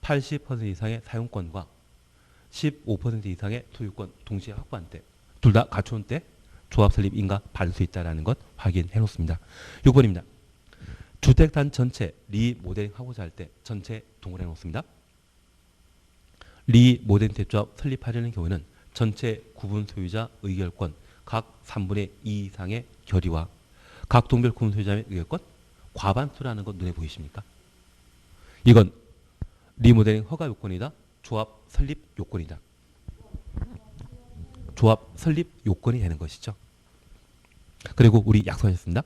80% 이상의 사용권과 15% 이상의 소유권 동시에 확보한 때 둘 다 갖춘 때 조합 설립 인가 받을 수 있다는 것 확인해 놓습니다. 6번입니다. 주택단 전체 리모델링 하고자 할 때 전체 동원해 놓습니다. 리모델링 대조합 설립하려는 경우에는 전체 구분 소유자 의결권 각 3분의 2 이상의 결의와 각 동별 구분 소유자의 의결권 과반수라는 것 눈에 보이십니까? 이건 리모델링 허가 요건이다. 조합 설립 요건이다. 조합 설립 요건이 되는 것이죠. 그리고 우리 약속하셨습니다.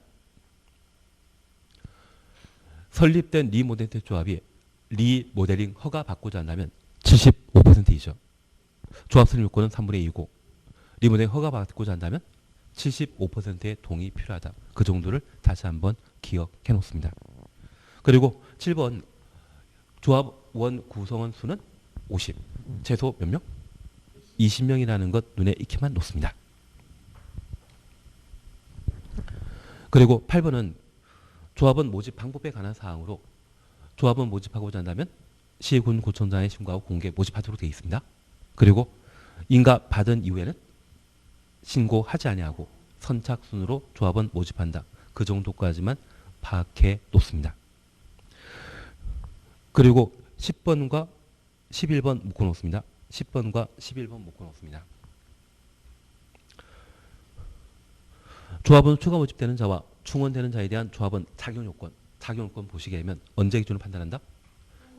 설립된 리모델링 조합이 리모델링 허가 받고자 한다면 75%이죠. 조합 설립 요건은 3분의 2이고 리모델링 허가 받고자 한다면 75%의 동의 필요하다. 그 정도를 다시 한번 기억해 놓습니다. 그리고 7번 조합원 구성원 수는 50. 최소 몇 명? 20명이라는 것 눈에 익히만 놓습니다. 그리고 8번은 조합원 모집 방법에 관한 사항으로 조합원 모집하고자 한다면 시군구청장에 신고하고 공개 모집하도록 되어 있습니다. 그리고 인가 받은 이후에는 신고하지 아니하고 선착순으로 조합원 모집한다. 그 정도까지만 파악해 놓습니다. 그리고 10번과 11번 묶어 놓습니다. 10번과 11번 묶어 놓습니다. 조합원 추가 모집되는 자와 충원되는 자에 대한 조합원 자격요건, 자격요건 보시게 되면 언제 기준으로 판단한다?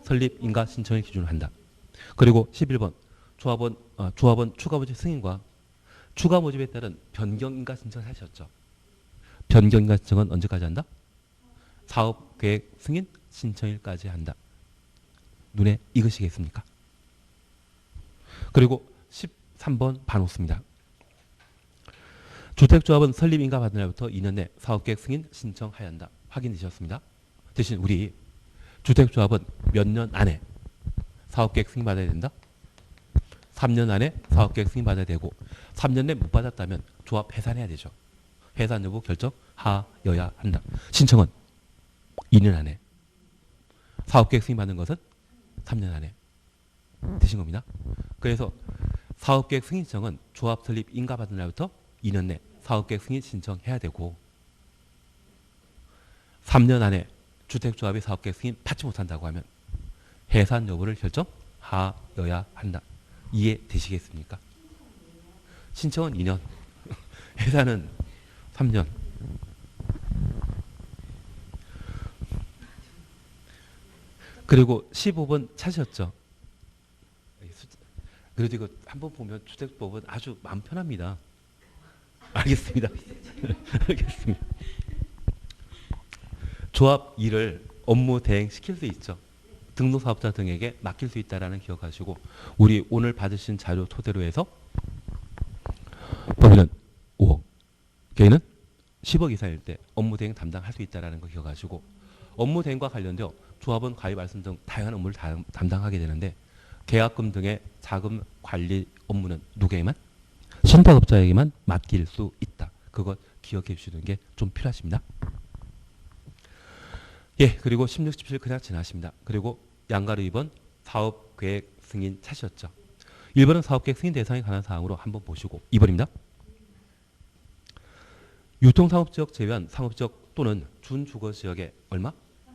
설립 인가 신청을 기준으로 한다. 그리고 11번 조합원 추가 모집 승인과 추가 모집에 따른 변경 인가 신청을 하셨죠. 변경 인가 신청은 언제까지 한다? 사업 계획 승인 신청일까지 한다. 눈에 익으시겠습니까? 그리고 13번 봐놓습니다. 주택조합은 설립 인가 받은 날부터 2년 내 사업계획 승인 신청하여야 한다. 확인되셨습니다. 대신 우리 주택조합은 몇 년 안에 사업계획 승인 받아야 된다? 3년 안에 사업계획 승인 받아야 되고 3년 내 못 받았다면 조합 해산해야 되죠. 해산 여부 결정하여야 한다. 신청은 2년 안에 사업계획 승인 받는 것은 3년 안에 되신 겁니다. 그래서 사업계획 승인 신청은 조합 설립 인가 받은 날부터 2년 내 사업계획 승인 신청해야 되고 3년 안에 주택조합이 사업계획 승인 받지 못한다고 하면 해산 여부를 결정하여야 한다. 이해되시겠습니까? 신청은 2년, 해산은 3년. 그리고 15번 찾으셨죠? 그래도 이거 한번 보면 주택법은 아주 마음 편합니다. 알겠습니다. 알겠습니다. 조합 일을 업무 대행시킬 수 있죠. 등록사업자 등에게 맡길 수 있다는 기억하시고 우리 오늘 받으신 자료 토대로 해서 범위는 5억, 개인은 10억 이상일 때 업무 대행 담당할 수 있다는 거 기억하시고 업무 대행과 관련되어 조합원 가입 말씀 등 다양한 업무를 담당하게 되는데 계약금 등의 자금 관리 업무는 누구에게만? 신탁업자에게만 맡길 수 있다. 그것 기억해 주시는 게 좀 필요하십니다. 예, 그리고 16, 17 그냥 지나십니다. 그리고 양가로 2번 사업계획 승인 찾으셨죠. 1번은 사업계획 승인 대상에 관한 사항으로 한번 보시고 2번입니다. 유통상업지역 제외한 상업지역 또는 준주거지역에 얼마?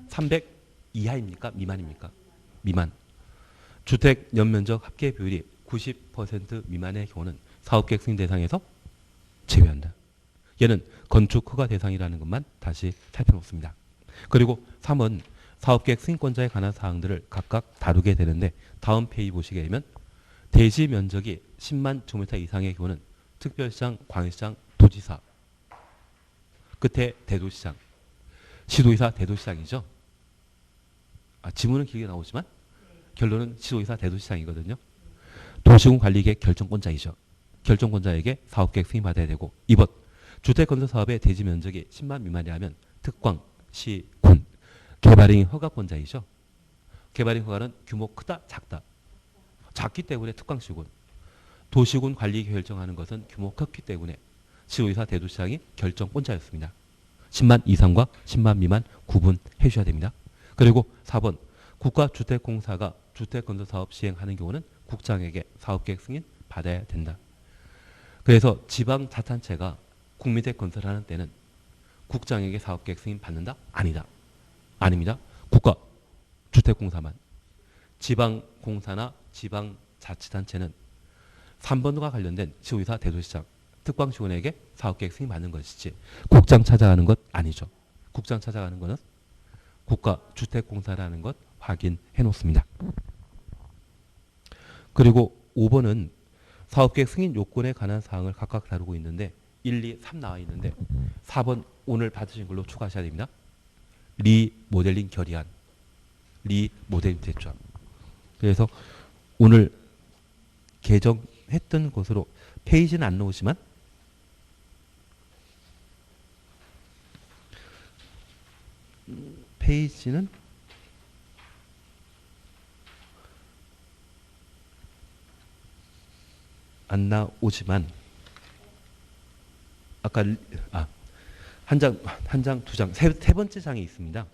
300 이하입니까? 미만입니까? 미만. 주택 연면적 합계 비율이 90% 미만의 경우는 사업계획 승인 대상에서 제외한다. 얘는 건축 허가 대상이라는 것만 다시 살펴놓습니다. 그리고 3은 사업계획 승인권자에 관한 사항들을 각각 다루게 되는데 다음 페이지 보시게 되면 대지 면적이 10만 제곱미터 이상의 경우는 특별시장, 광역시장, 도지사 끝에 대도시장, 시도의사, 대도시장이죠. 지문은 길게 나오지만 결론은 시도의사, 대도시장이거든요. 도시군 관리계획 결정권자이죠. 결정권자에게 사업계획 승인받아야 되고 2번 주택건설 사업의 대지 면적이 10만 미만이라면 특광, 시, 군, 개발인 허가권자이죠. 개발인 허가는 규모 크다, 작다. 작기 때문에 특광시군. 도시군 관리 결정하는 것은 규모 컸기 때문에 시도의사, 대도시장이 결정권자였습니다. 10만 이상과 10만 미만 구분해 주셔야 됩니다. 그리고 4번 국가주택공사가 주택건설사업 시행하는 경우는 국장에게 사업계획 승인 받아야 된다. 그래서 지방자치단체가 국민택 건설하는 때는 국장에게 사업계획 승인 받는다? 아니다. 아닙니다. 국가주택공사만. 지방공사나 지방자치단체는 3번과 관련된 지구이사 대도시장 특광시군에게 사업계획 승인 받는 것이지 국장 찾아가는 것 아니죠. 국장 찾아가는 것은 국가주택공사라는 것 확인해 놓습니다. 그리고 5번은 사업계획 승인 요건에 관한 사항을 각각 다루고 있는데 1, 2, 3 나와 있는데 4번 오늘 받으신 걸로 추가하셔야 됩니다. 리모델링 결의안, 리모델링 제조안. 그래서 오늘 개정했던 것으로 페이지는 안 나오지만 페이지는 안 나오지만 아까 한 장, 두 장, 세 번째 장이 있습니다.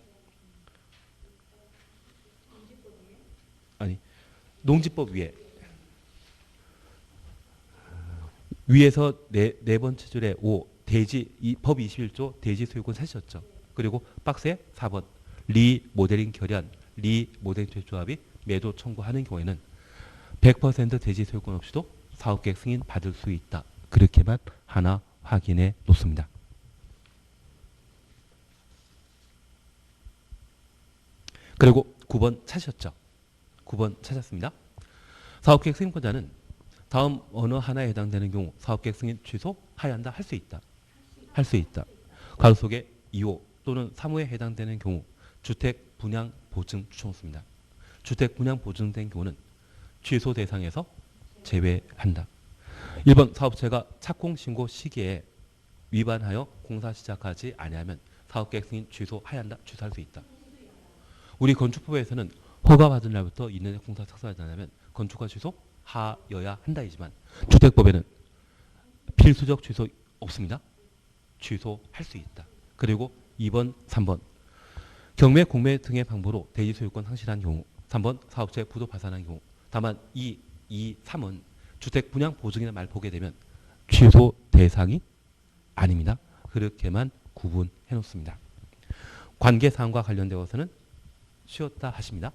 아니, 농지법 위에서 네 번째 줄에 5 법 21조 대지 소유권 사셨죠. 그리고 박스에 4번 리모델링 결의안, 리모델링 조합이 매도 청구하는 경우에는 100% 대지 소유권 없이도 사업계획 승인 받을 수 있다. 그렇게만 하나 확인해 놓습니다. 그리고 9번 찾으셨죠? 9번 찾았습니다. 사업계획 승인권자는 다음 어느 하나에 해당되는 경우 사업계획 승인 취소하여야 한다. 할 수 있다. 할 수 있다. 가로 속에 2호 또는 3호에 해당되는 경우 주택 분양 보증 추천호습니다. 주택 분양 보증된 경우는 취소 대상에서 제외한다. 1번 사업체가 착공 신고 시기에 위반하여 공사 시작하지 아니하면 사업계획 승인 취소하여야 한다. 취소할 수 있다. 우리 건축법에서는 허가받은 날부터 있는 공사 착수하지 않으면 건축가 취소하여야 한다이지만 주택법에는 필수적 취소 없습니다. 취소할 수 있다. 그리고 2번, 3번 경매, 공매 등의 방법으로 대지 소유권 상실한 경우 3번 사업체 부도 파산한 경우 다만 2, 3은 주택 분양 보증이나 말 보게 되면 취소 대상이 아닙니다. 그렇게만 구분해 놓습니다. 관계사항과 관련되어서는 쉬었다 하십니다.